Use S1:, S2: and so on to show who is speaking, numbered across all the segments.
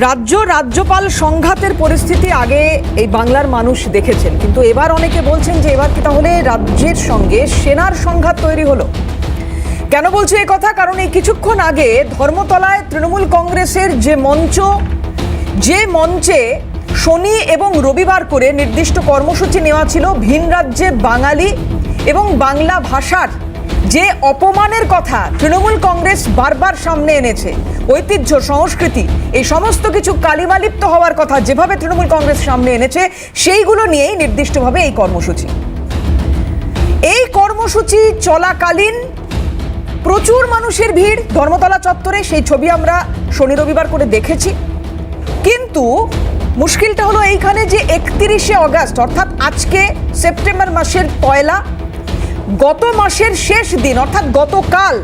S1: রাজ্যপাল সংঘাতের পরিস্থিতি আগে এই বাংলার মানুষ দেখেছেন, কিন্তু এবার অনেকে বলছেন যে এবার কি তাহলে রাজ্যের সঙ্গে সেনার সংঘাত তৈরি হলো। কেন বলছি এই কথা? কারণ এই কিছুক্ষণ আগে ধর্মতলায় তৃণমূল কংগ্রেসের যে মঞ্চে শনি এবং রবিবার করে নির্দিষ্ট কর্মসূচি নেওয়া ছিল, ভিন রাজ্যে বাঙালি এবং বাংলা ভাষার যে অপমানের কথা তৃণমূল কংগ্রেস বারবার সামনে এনেছে, ঐতিহ্য সংস্কৃতি এই সমস্ত কিছু কালিমালিপ্ত হওয়ার কথা যেভাবে তৃণমূল কংগ্রেস সামনে এনেছে, সেইগুলো নিয়েই নির্দিষ্টভাবে এই কর্মসূচি চলাকালীন প্রচুর মানুষের ভিড় ধর্মতলা চত্বরে। সেই ছবি আমরা শনি রবিবার করে দেখেছি। কিন্তু মুশকিলটা হলো এইখানে যে 31শে অগাস্ট অর্থাৎ আজকে সেপ্টেম্বর মাসের পয়লা, গত মাসের শেষ দিন অর্থাৎ গতকাল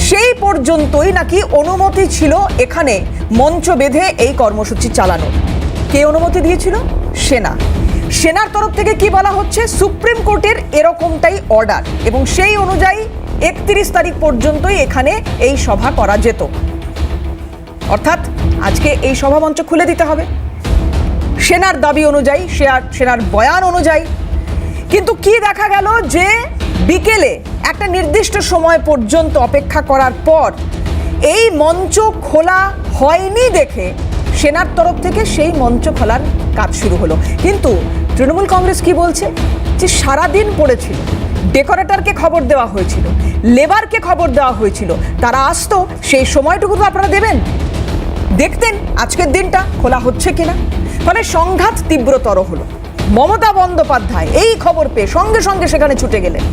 S1: সেই পর্যন্তই নাকি অনুমতি ছিল এখানে মঞ্চ বেঁধে এই কর্মসূচি চালানোর। কে অনুমতি দিয়েছিল? সেনার তরফ থেকে কি বলা হচ্ছে, সুপ্রিম কোর্টের এরকমটাই অর্ডার এবং সেই অনুযায়ী 31 তারিখ পর্যন্তই এখানে এই সভা করা যেত। অর্থাৎ আজকে এই সভা মঞ্চ খুলে দিতে হবে সেনার দাবি অনুযায়ী, সেনার বয়ান অনুযায়ী। কিন্তু কি দেখা গেল যে বিকেলে একটা নির্দিষ্ট সময় পর্যন্ত অপেক্ষা করার পর এই মঞ্চ খোলা হয়নি দেখে সেনার তরফ থেকে সেই মঞ্চ খোলার কাজ শুরু হলো। কিন্তু তৃণমূল কংগ্রেস কি বলছে যে সারাদিন পড়েছিল, ডেকোরেটরকে খবর দেওয়া হয়েছিল, লেবারকে খবর দেওয়া হয়েছিল, তারা আসতো, সেই সময়টুকু তো আপনারা দেবেন, দেখতেন আজকের দিনটা খোলা হচ্ছে কিনা। ফলে সংঘাত তীব্রতর হলো। মমতা বন্দ্যোপাধ্যায় এই খবর পেয়ে সঙ্গে সঙ্গে সেখানে ছুটে গেলেন।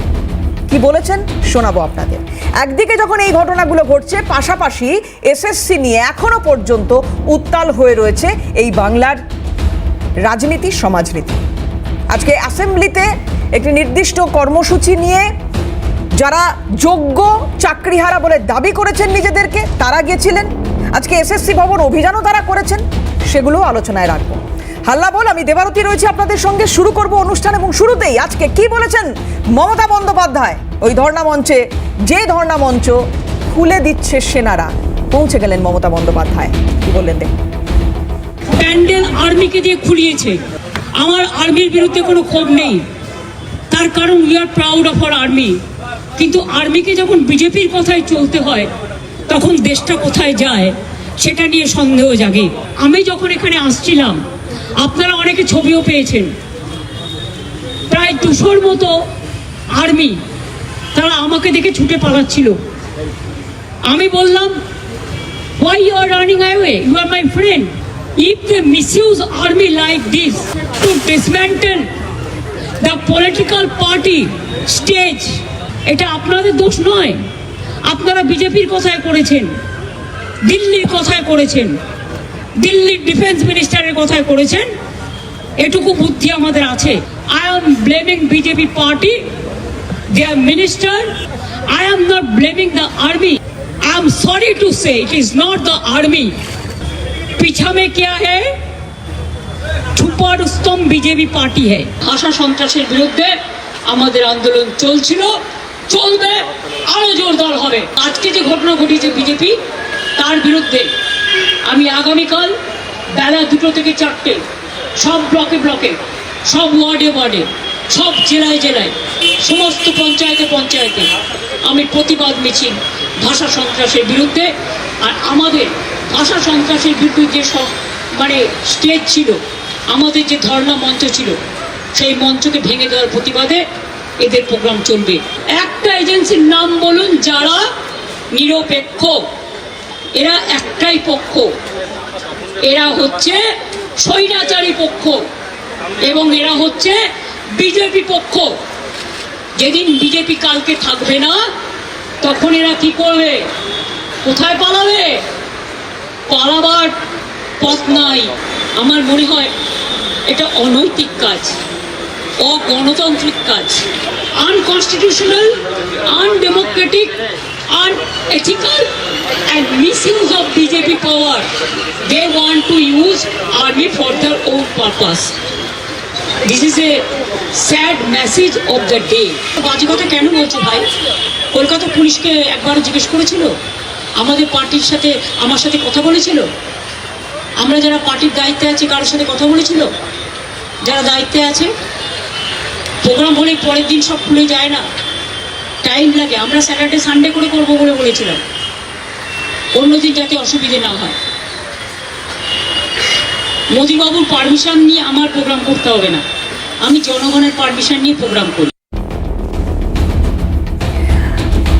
S1: কি বলেছেন শোনাবো আপনাদের। একদিকে যখন এই ঘটনাগুলো ঘটছে, পাশাপাশি এসএসসি নিয়ে এখনো পর্যন্ত উত্তাল হয়ে রয়েছে এই বাংলার রাজনীতি, সমাজনীতি। আজকে অ্যাসেম্বলিতে একটি নির্দিষ্ট কর্মসূচি নিয়ে যারা যোগ্য চাকরিহারা বলে দাবি করেছেন নিজেদেরকে, তারা গিয়েছিলেন। আজকে এসএসসি ভবন অভিযানও তারা করেছেন, সেগুলো আলোচনায় রাখবো। হাল্লা বল, আমি দেবারতী রয়েছি আপনাদের সঙ্গে। শুরু করব অনুষ্ঠান এবং শুরুতেই আজকে কি বলেছেন মমতা বন্দ্যোপাধ্যায় ওই ধর্ণা মঞ্চে, যে ধর্ণা মঞ্চ খুলে দিচ্ছে সেনারা। পৌঁছে গেলেন মমতা বন্দ্যোপাধ্যায়, কি বললেন দেখুন।
S2: প্যান্ডেল আর্মিকে দিয়ে খুলিয়েছে। আমার আর্মির বিরুদ্ধে কোনো ক্ষোভ নেই, তার কারণ we are proud of our army. কিন্তু আর্মিকে যখন বিজেপির কথায় চলতে হয় তখন দেশটা কোথায় যায় সেটা নিয়ে সন্দেহ জাগে। আমি যখন এখানে আসছিলাম, আপনারা অনেকে ছবিও পেয়েছেন, প্রায় 200-র মতো আর্মি তারা আমাকে দেখে ছুটে পালাচ্ছিল। আমি বললাম, why you are running away? You are my friend. If they misuse army like this to dismantle the political party stage, এটা আপনাদের দোষ নয়। আপনারা বিজেপির কথায় করেছেন, দিল্লির কথায় করেছেন, দিল্লির ডিফেন্স মিনিস্টারের কথায় করেছেন, এটুকু বুদ্ধি আমাদের আছে। I am blaming BJP party, their minister. I am not blaming the army. I am sorry to say it is not the army. पीछा में क्या है? छुपा रुस्तम बीजेपी पार्टी है। ভাষা সন্ত্রাসের বিরুদ্ধে আমাদের আন্দোলন চলছিল, চলবে, আরো জোরদার হবে। আজকে যে ঘটনা ঘটিয়েছে বিজেপি, তার বিরুদ্ধে আমি আগামীকাল বেলা 2টো থেকে 4টে সব ব্লকে, সব ওয়ার্ডে, সব জেলায়, সমস্ত পঞ্চায়েতে আমি প্রতিবাদ মিছিল ভাষা সন্ত্রাসের বিরুদ্ধে। আর আমাদের ভাষা সন্ত্রাসের বিরুদ্ধে যে সব স্টেজ ছিল, আমাদের যে ধর্ণা মঞ্চ ছিল, সেই মঞ্চকে ভেঙে দেওয়ার প্রতিবাদে এদের প্রোগ্রাম চলবে। একটা এজেন্সির নাম বলুন যারা নিরপেক্ষ। এরা একটাই পক্ষ, এরা হচ্ছে স্বৈরাচারী পক্ষ এবং এরা হচ্ছে বিজেপি পক্ষ। যেদিন বিজেপি কালকে থাকবে না, তখন এরা কি করবে? কোথায় পালাবে? পালাবার পথ নাই। আমার মনে হয় এটা অনৈতিক কাজ, অগণতান্ত্রিক কাজ, unconstitutional, undemocratic, unethical and misuse of BJP power. They want to use army for their own purpose. This is a sad message of the day. বাজে কথা কেন বলছো ভাই? কলকাতা পুলিশকে একবার জিজ্ঞেস করেছিল, আমাদের পার্টির সাথে আমার সাথে কথা বলেছিল? আমরা যারা পার্টির দায়িত্বে আছি কারোর সাথে কথা বলেছিল? যারা দায়িত্বে আছে, প্রোগ্রাম হলে পরের দিন সব খুলে যায় না, টাইম লাগে। আমরা স্যাটারডে সানডে করে করবো বলে বলেছিলাম, অন্যদিন যাতে অসুবিধে না হয়। মোদিবাবুর পারমিশন নিয়ে আমার প্রোগ্রাম করতে হবে না, আমি জনগণের পারমিশন নিয়ে প্রোগ্রাম করি।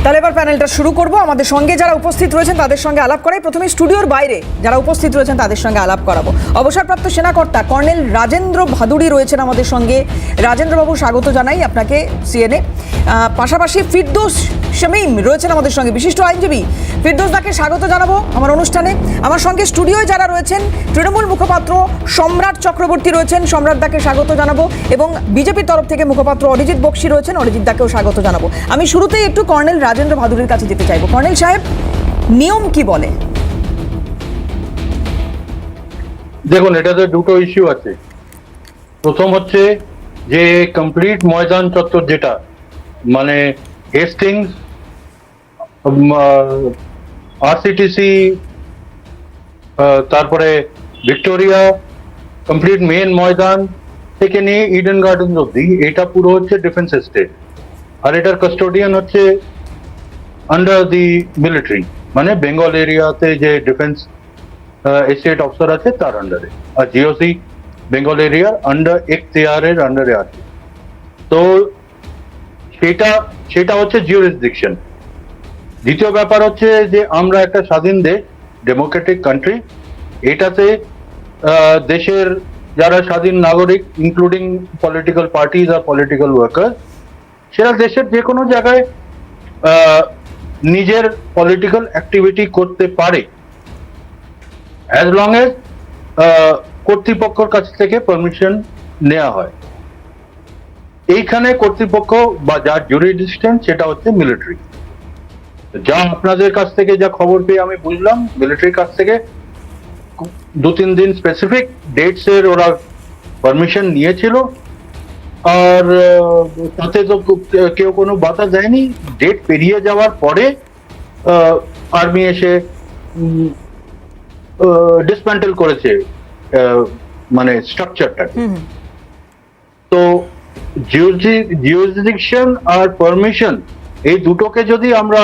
S1: তাহলে এবার প্যানেলটা শুরু করব। আমাদের সঙ্গে যারা উপস্থিত রয়েছেন তাদের সঙ্গে আলাপ করাই। প্রথমে স্টুডিওর বাইরে যারা উপস্থিত রয়েছেন তাদের সঙ্গে আলাপ করাবো। অবসরপ্রাপ্ত সেনাকর্তা কর্নেল রাজেন্দ্র ভাদুড়ি রয়েছেন আমাদের সঙ্গে। রাজেন্দ্রবাবু, স্বাগত জানাই আপনাকে সিএনএ। পাশাপাশি ফিরদৌস শামীম রয়েছেন আমাদের সঙ্গে, বিশিষ্ট আইনজীবী। ফিরদৌস দাকে স্বাগত জানাবো আমার অনুষ্ঠানে। আমার সঙ্গে স্টুডিওয় যারা রয়েছেন, তৃণমূল মুখপাত্র সম্রাট চক্রবর্তী রয়েছেন, সম্রাট দাকে স্বাগত জানাবো, এবং বিজেপির তরফ থেকে মুখপাত্র অরিজিৎ বক্সি রয়েছেন, অরিজিৎ দাকেও স্বাগত জানাবো। আমি শুরুতেই একটু কর্নেল রাজেন্দ্র ভাদুড়ির কাছে যেতে চাইবো। কর্নেল সাহেব, নিয়ম কি বলে?
S3: দেখুন, এটাতে দুটো ইস্যু আছে। প্রথম হচ্ছে যে কমপ্লিট ময়দান চত্বর, যেটা মানে হেস্টিংস, আরসিটিসি, তারপরে ভিক্টোরিয়া, কমপ্লিট মেন ময়দান থেকে নিয়ে ইডেন গার্ডেন্স অব্দি, এটা পুরো হচ্ছে ডিফেন্স এস্টেট। আর এটার কাস্টোডিয়ান হচ্ছে আন্ডার দি মিলিটারি, মানে বেঙ্গল এরিয়াতে যে ডিফেন্স এস্টেট অফিসার আছে তার আন্ডারে, আর জিওসি বেঙ্গল এরিয়ার আন্ডার এখতিয়ারের আন্ডারে আছে। তো সেটা হচ্ছে জিওরিসডিকশন। দ্বিতীয় ব্যাপার হচ্ছে যে আমরা একটা স্বাধীন দেশ, ডেমোক্রেটিক কান্ট্রি। এটাতে দেশের যারা স্বাধীন নাগরিক, ইনক্লুডিং পলিটিক্যাল পার্টিজ আর পলিটিক্যাল ওয়ার্কার, সেটা দেশের যে কোনো জায়গায় নিজের পলিটিক্যাল অ্যাক্টিভিটি করতে পারে, অ্যাজ লং এজ কর্তৃপক্ষের কাছ থেকে পারমিশন নেওয়া হয়। এইখানে কর্তৃপক্ষ বা যার জুরিডিকশন সেটা হচ্ছে মিলিটারি। যা আপনাদের কাছ থেকে যা খবর পেয়ে আমি বুঝলাম, মিলিটারির কাছ থেকে 2-3 দিন স্পেসিফিক ডেটস এর ওরা পারমিশন নিয়েছিল, আর তাতে তো কেউ কোনো বাধা দেয়নি। ডেট পেরিয়ে যাওয়ার পরে আর্মি এসে ডিসম্যান্টেল করেছে মানে স্ট্রাকচারটাকে। তো জিওরিসডিকশন আর পারমিশন, এই দুটোকে যদি আমরা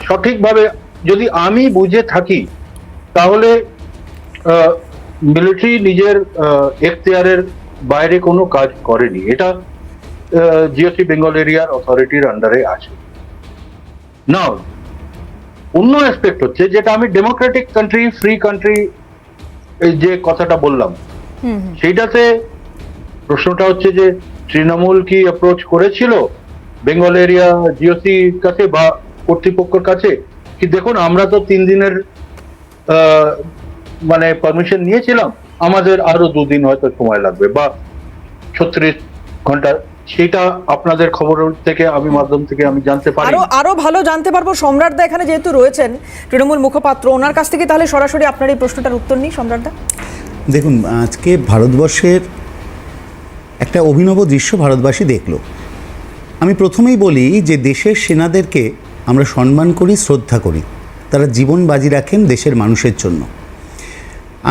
S3: সঠিকভাবে যদি আমি বুঝে থাকি, তাহলে মিলিটারি নিজের এখতিয়ারের বাইরে কোনো কাজ করেনি। এটা জিওসি বেঙ্গল এরিয়ার অথরিটির আন্ডারে আছে। না, অন্য অ্যাসপেক্ট হচ্ছে যেটা আমি ডেমোক্রেটিক কান্ট্রি, ফ্রি কান্ট্রি যে কথাটা বললাম, সেইটাতে প্রশ্নটা হচ্ছে যে তৃণমূল কি অ্যাপ্রোচ করেছিল বেঙ্গল এরিয়া জিওসি কাছে বা কর্তৃপক্ষের কাছে? কি দেখুন, আমরা তো 3 দিনের মানে পারমিশন নিয়েছিলাম, আমাদের আরো 2 দিন হয়তো সময় লাগবে বা 36 ঘন্টা। সেটা আপনাদের খবর থেকে আমি মাধ্যম থেকে আমি জানতে পারি,
S1: আরো ভালো জানতে পারবো। সম্রাট দা এখানে যেহেতু রয়েছেন, তৃণমূল মুখপাত্র, ওনার কাছ থেকে তাহলে সরাসরি আপনার এই প্রশ্নটার উত্তর নিই। সম্রাট দা,
S4: দেখুন, আজকে ভারতবর্ষের একটা অভিনব দৃশ্য ভারতবাসী দেখলো। আমি প্রথমেই বলি যে দেশের সেনাদেরকে আমরা সম্মান করি, শ্রদ্ধা করি। তারা জীবন বাজি রাখেন দেশের মানুষের জন্য।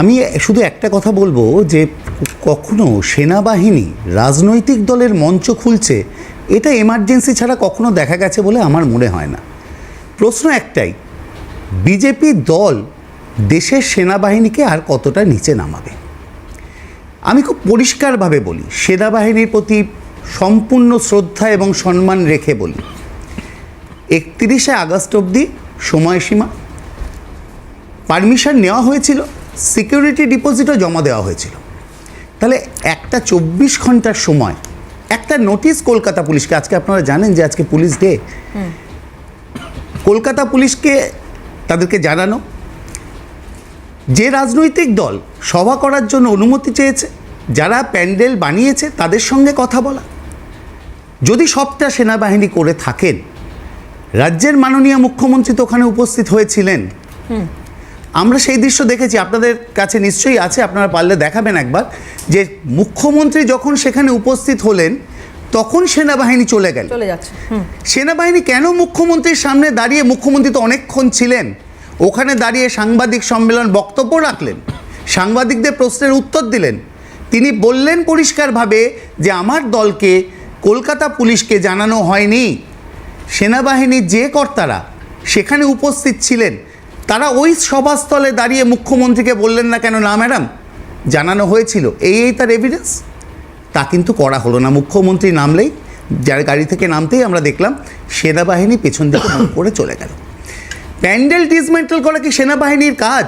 S4: আমি শুধু একটা কথা বলবো যে কখনো সেনাবাহিনী রাজনৈতিক দলের মঞ্চ খুলছে, এটা এমার্জেন্সি ছাড়া কখনো দেখা গেছে বলে আমার মনে হয় না। প্রশ্ন একটাই, বিজেপি দল দেশের সেনাবাহিনীকে আর কতটা নিচে নামাবে? আমি খুব পরিষ্কারভাবে বলি, সেনাবাহিনীর প্রতি সম্পূর্ণ শ্রদ্ধা এবং সম্মান রেখে বলি, 31শে আগস্ট অবধি সময়সীমা, পারমিশন নেওয়া হয়েছিল, সিকিউরিটি ডিপোজিটও জমা দেওয়া হয়েছিল। তাহলে একটা 24 ঘন্টার সময়, একটা নোটিশ কলকাতা পুলিশকে, আজকে আপনারা জানেন যে আজকে পুলিশ ডে, কলকাতা পুলিশকে তাদেরকে জানানো, যে রাজনৈতিক দল সভা করার জন্য অনুমতি চেয়েছে, যারা প্যান্ডেল বানিয়েছে তাদের সঙ্গে কথা বলা। যদি সবটা সেনাবাহিনী করে থাকেন, রাজ্যের মাননীয় মুখ্যমন্ত্রী তো ওখানে উপস্থিত হয়েছিলেন, আমরা সেই দৃশ্য দেখেছি, আপনাদের কাছে নিশ্চয়ই আছে, আপনারা পারলে দেখাবেন একবার, যে মুখ্যমন্ত্রী যখন সেখানে উপস্থিত হলেন তখন সেনাবাহিনী চলে যাচ্ছে। সেনাবাহিনী কেন মুখ্যমন্ত্রীর সামনে দাঁড়িয়ে, মুখ্যমন্ত্রী তো অনেকক্ষণ ছিলেন, ওখানে দাঁড়িয়ে সাংবাদিক সম্মেলন বক্তব্য রাখলেন, সাংবাদিকদের প্রশ্নের উত্তর দিলেন। তিনি বললেন পরিষ্কারভাবে যে আমার দলকে কলকাতা পুলিশকে জানানো হয়নি। সেনাবাহিনীর যে কর্তারা সেখানে উপস্থিত ছিলেন তারা ওই সভাস্থলে দাঁড়িয়ে মুখ্যমন্ত্রীকে বললেন না কেন, না ম্যাডাম জানানো হয়েছিল, এই তার এভিডেন্স। তা কিন্তু করা হলো না। মুখ্যমন্ত্রী নামলেই, যার গাড়ি থেকে নামতেই আমরা দেখলাম সেনাবাহিনী পেছন দিকে মুখ করে চলে গেল। প্যান্ডেল ডিসমেন্টেল করা কি সেনাবাহিনীর কাজ?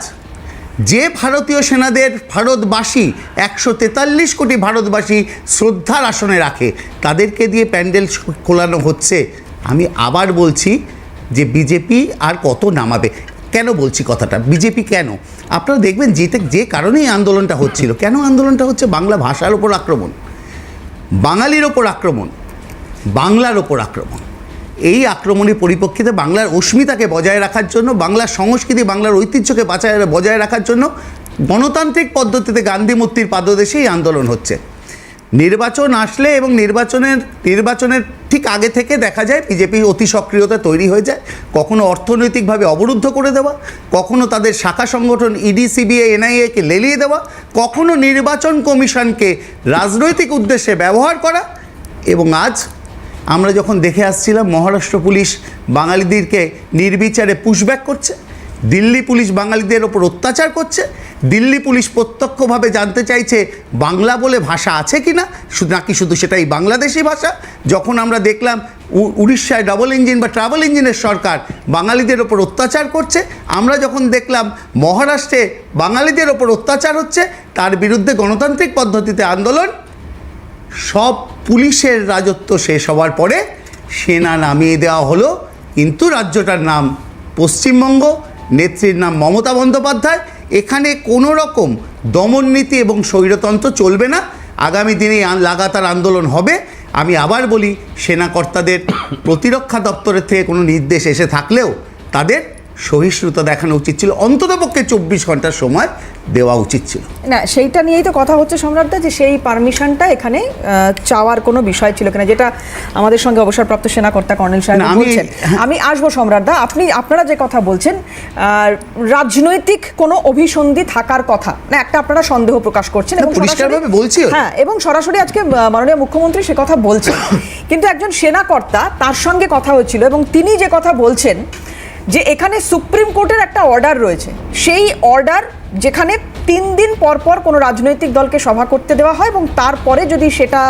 S4: যে ভারতীয় সেনাদের ভারতবাসী 143 কোটি ভারতবাসী শ্রদ্ধার আসনে রাখে, তাদেরকে দিয়ে প্যান্ডেল খোলানো হচ্ছে। আমি আবার বলছি যে বিজেপি আর কত নামাবে। কেন বলছি কথাটা, বিজেপি কেন? আপনারা দেখবেন যে কারণেই আন্দোলনটা হচ্ছিল, কেন আন্দোলনটা হচ্ছে? বাংলা ভাষার ওপর আক্রমণ, বাঙালির ওপর আক্রমণ, বাংলার ওপর আক্রমণ। এই আক্রমণের পরিপ্রেক্ষিতে বাংলার অস্মিতাকে বজায় রাখার জন্য, বাংলার সংস্কৃতি, বাংলার ঐতিহ্যকে বজায় রাখার জন্য গণতান্ত্রিক পদ্ধতিতে গান্ধী মূর্তির পাদদেশে এই আন্দোলন হচ্ছে। নির্বাচন আসলে এবং নির্বাচনের ঠিক আগে থেকে দেখা যায় বিজেপি অতি সক্রিয়তা তৈরি হয়ে যায়। কখনো অর্থনৈতিকভাবে অবরুদ্ধ করে দেওয়া, কখনো তাদের শাখা সংগঠন ইডি, সিবিআই, এনআইএকে লেলিয়ে দেওয়া, কখনো নির্বাচন কমিশনকে রাজনৈতিক উদ্দেশ্যে ব্যবহার করা। এবং আজ আমরা যখন দেখে আসছিলাম মহারাষ্ট্র পুলিশ বাঙালিদেরকে নির্বিচারে পুশব্যাক করছে, দিল্লি পুলিশ বাঙালিদের ওপর অত্যাচার করছে, দিল্লি পুলিশ প্রত্যক্ষভাবে জানতে চাইছে বাংলা বলে ভাষা আছে কি না, নাকি শুধু সেটাই বাংলাদেশি ভাষা। যখন আমরা দেখলাম উড়িষ্যায় ডাবল ইঞ্জিন বা ট্রাভেল ইঞ্জিনের সরকার বাঙালিদের ওপর অত্যাচার করছে, আমরা যখন দেখলাম মহারাষ্ট্রে বাঙালিদের ওপর অত্যাচার হচ্ছে, তার বিরুদ্ধে গণতান্ত্রিক পদ্ধতিতে আন্দোলন, সব পুলিশের রাজত্ব শেষ হওয়ার পরে সেনা নামিয়ে দেওয়া হলো। কিন্তু রাজ্যটার নাম পশ্চিমবঙ্গ, নেত্রীর নাম মমতা বন্দ্যোপাধ্যায়। এখানে কোনো রকম দমননীতি এবং স্বৈরতন্ত্র চলবে না। আগামী দিনে লাগাতার আন্দোলন হবে। আমি আবার বলি, সেনাকর্তাদের প্রতিরক্ষা দপ্তরের থেকে কোনো নির্দেশ এসে থাকলেও তাদের সহিষ্ণুতা দেখানো উচিত ছিল, অন্ততপক্ষে 24 ঘন্টার সময় দেওয়া উচিত ছিল।
S1: না, সেইটা নিয়েই তো কথা হচ্ছে সম্রাটদা, যে সেই পারমিশনটা এখানে চাওয়ার কোনো বিষয় ছিল কিনা, যেটা আমাদের সঙ্গে অবসরপ্রাপ্ত সেনাকর্তা কর্নেল সাহেব বলছেন। আমি আসবো সম্রাটদা, আপনারা যে কথা বলছেন রাজনৈতিক কোনো অভিসন্ধি থাকার কথা না, একটা আপনারা সন্দেহ প্রকাশ করছেন এবং
S4: পরিষ্কারভাবে বলছি,
S1: হ্যাঁ, এবং সরাসরি আজকে মাননীয় মুখ্যমন্ত্রী সে কথা বলছেন। কিন্তু একজন সেনাকর্তা, তার সঙ্গে কথা হচ্ছিল এবং তিনি যে কথা বলছেন যে এখানে সুপ্রিম কোর্টের একটা অর্ডার রয়েছে, সেই অর্ডার যেখানে 3 দিন পর পর কোনো রাজনৈতিক দলকে সভা করতে দেওয়া হয় এবং তারপরে যদি সেটা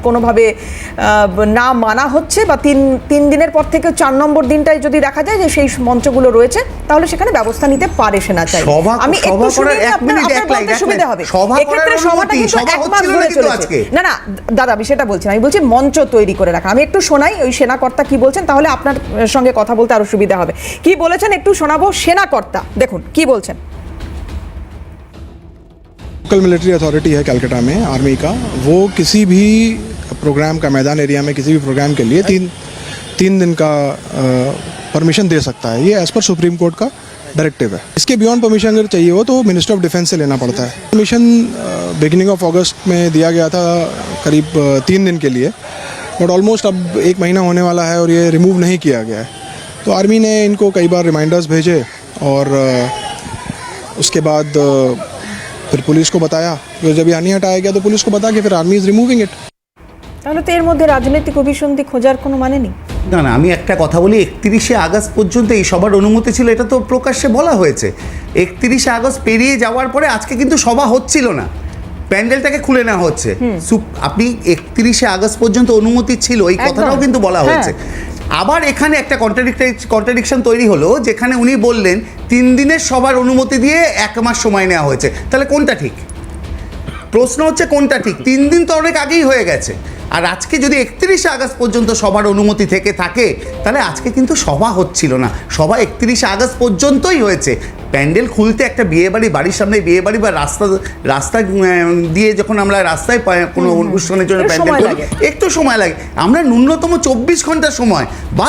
S1: কোনোভাবে না মানা হচ্ছে বা 3 দিনের পর থেকে 4 নম্বর দিনটায় যদি দেখা যায় যে সেই মঞ্চগুলো রয়েছে, তাহলে সেখানে ব্যবস্থা নিতে পারে সেনা চাই। আমি একটু সুবিধা হবে, এক্ষেত্রে সভাটা কিন্তু 1 মাস ধরে চলেছে। না না দাদা, আমি সেটা বলছি না, আমি বলছি মঞ্চ তৈরি করে রাখা। আমি একটু শোনাই ওই সেনাকর্তা কি বলছেন, তাহলে আপনার সঙ্গে কথা বলতে আরো সুবিধা হবে। কি বলেছেন একটু শোনাবো সেনাকর্তা, দেখুন কি বলছেন।
S5: लोकल मिलिट्री अथॉरिटी है कलकत्ता में आर्मी का, वो किसी भी प्रोग्राम का मैदान एरिया में किसी भी प्रोग्राम के लिए तीन दिन का परमिशन दे सकता है। ये एज पर सुप्रीम कोर्ट का डायरेक्टिव है। इसके बियॉन्ड परमिशन अगर चाहिए हो तो मिनिस्टर ऑफ डिफेंस से लेना पड़ता है। परमिशन बिगिनिंग ऑफ अगस्त में दिया गया था करीब 3 दिन के लिए, बट ऑलमोस्ट अब 1 महीना होने वाला है और ये रिमूव नहीं किया गया है। तो आर्मी ने इनको कई बार रिमाइंडर्स भेजे और उसके बाद फिर पुलिस को बताया, फिर जब ये नहीं हटाया गया तो पुलिस को बता के फिर आर्मी इज रिमूविंग इट।
S1: তাহলে তো এর মধ্যে রাজনৈতিক অভিসন্ধি খোঁজার কোনো মানে নেই।
S4: না না, আমি একটা কথা বলি, 31শে আগস্ট পর্যন্ত এই সভার অনুমতি ছিল, এটা তো প্রকাশ্যে বলা হয়েছে। 31শে আগস্ট পেরিয়ে যাওয়ার পরে আজকে কিন্তু সভা হচ্ছিল না, প্যান্ডেলটাকে খুলে নেওয়া হচ্ছে। আপনি 31শে আগস্ট পর্যন্ত অনুমতি ছিল, এই কথাটাও কিন্তু বলা হয়েছে। আবার এখানে একটা কন্ট্রাডিকশন তৈরি হলো, যেখানে উনি বললেন 3 দিনের সবার অনুমতি দিয়ে 1 মাস সময় নেওয়া হয়েছে। তাহলে কোনটা ঠিক? প্রশ্ন হচ্ছে কোনটা ঠিক? 3 দিন তো অনেক আগেই হয়ে গেছে। আর আজকে যদি 31শে আগস্ট পর্যন্ত সবার অনুমতি থেকে থাকে, তাহলে আজকে কিন্তু সভা হচ্ছিল না, সভা 31শে আগস্ট পর্যন্তই হয়েছে। প্যান্ডেল খুলতে একটা বিয়েবাড়ি, বাড়ির সামনে বিয়েবাড়ি বা রাস্তা দিয়ে যখন আমরা রাস্তায় কোনো অনুষ্ঠানের জন্য প্যান্ডেল করি, একটু সময় লাগে। আমরা ন্যূনতম 24 ঘন্টা সময়, বা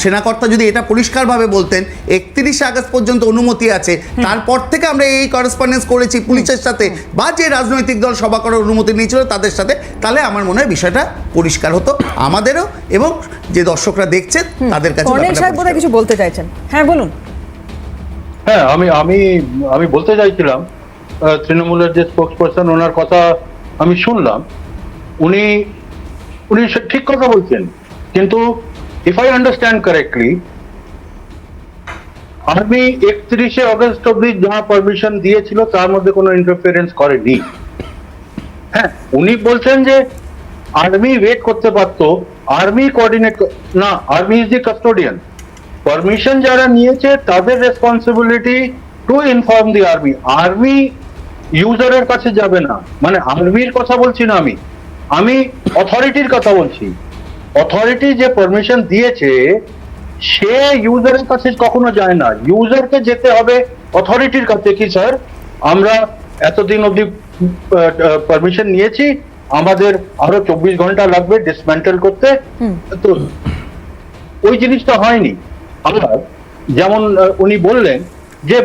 S4: সেনাকর্তা যদি এটা পরিষ্কারভাবে বলতেন 31শে আগস্ট পর্যন্ত অনুমতি আছে, তারপর থেকে আমরা এই করেসপন্ডেন্স করেছি পুলিশের সাথে বা যে রাজনৈতিক দল সভা করার অনুমতি নিয়েছিল তাদের সাথে, তাহলে আমার মনে হয় বিষয়টা পরিষ্কার হতো আমাদেরও এবং যে দর্শকরা দেখছেন তাদের কাছে।
S1: কর্নেল সাহেব বোধহয় কিছু বলতে চাইছেন, হ্যাঁ বলুন।
S3: হ্যাঁ, আমি আমি আমি বলতে চাইছিলাম তৃণমূলের যে স্পোক্স পারসন, ওনার কথা আমি শুনলাম, উনি উনি ঠিক কথা বলছেন, কিন্তু if I understand correctly, army 31শে অগস্ট অব্দি যা পারমিশন দিয়েছিল তার মধ্যে কোনো ইন্টারফারেন্স করেনি। হ্যাঁ, উনি বলছেন যে আর্মি ওয়েট করতে পারতো, আর্মি কোঅর্ডিনেট না, army is the custodian. Permission যারা নিয়েছে তাদের responsibility to inform the army. Army ইউজারের কাছে যাবে না, মানে আর্মির কথা বলছি না, আমি অথরিটির কথা বলছি। অথরিটি যে পারমিশন দিয়েছে সে ইউজারের কাছে কখনো যায় না, ইউজারকে যেতে হবে অথরিটির কাছে, কি স্যার আমরা এতদিন অবধি পারমিশন নিয়েছি, আমাদের আরো 24 ঘন্টা লাগবে ডিসমেন্টেল করতে, তো ওই জিনিসটা হয়নি। আবার যেমন উনি বললেন যে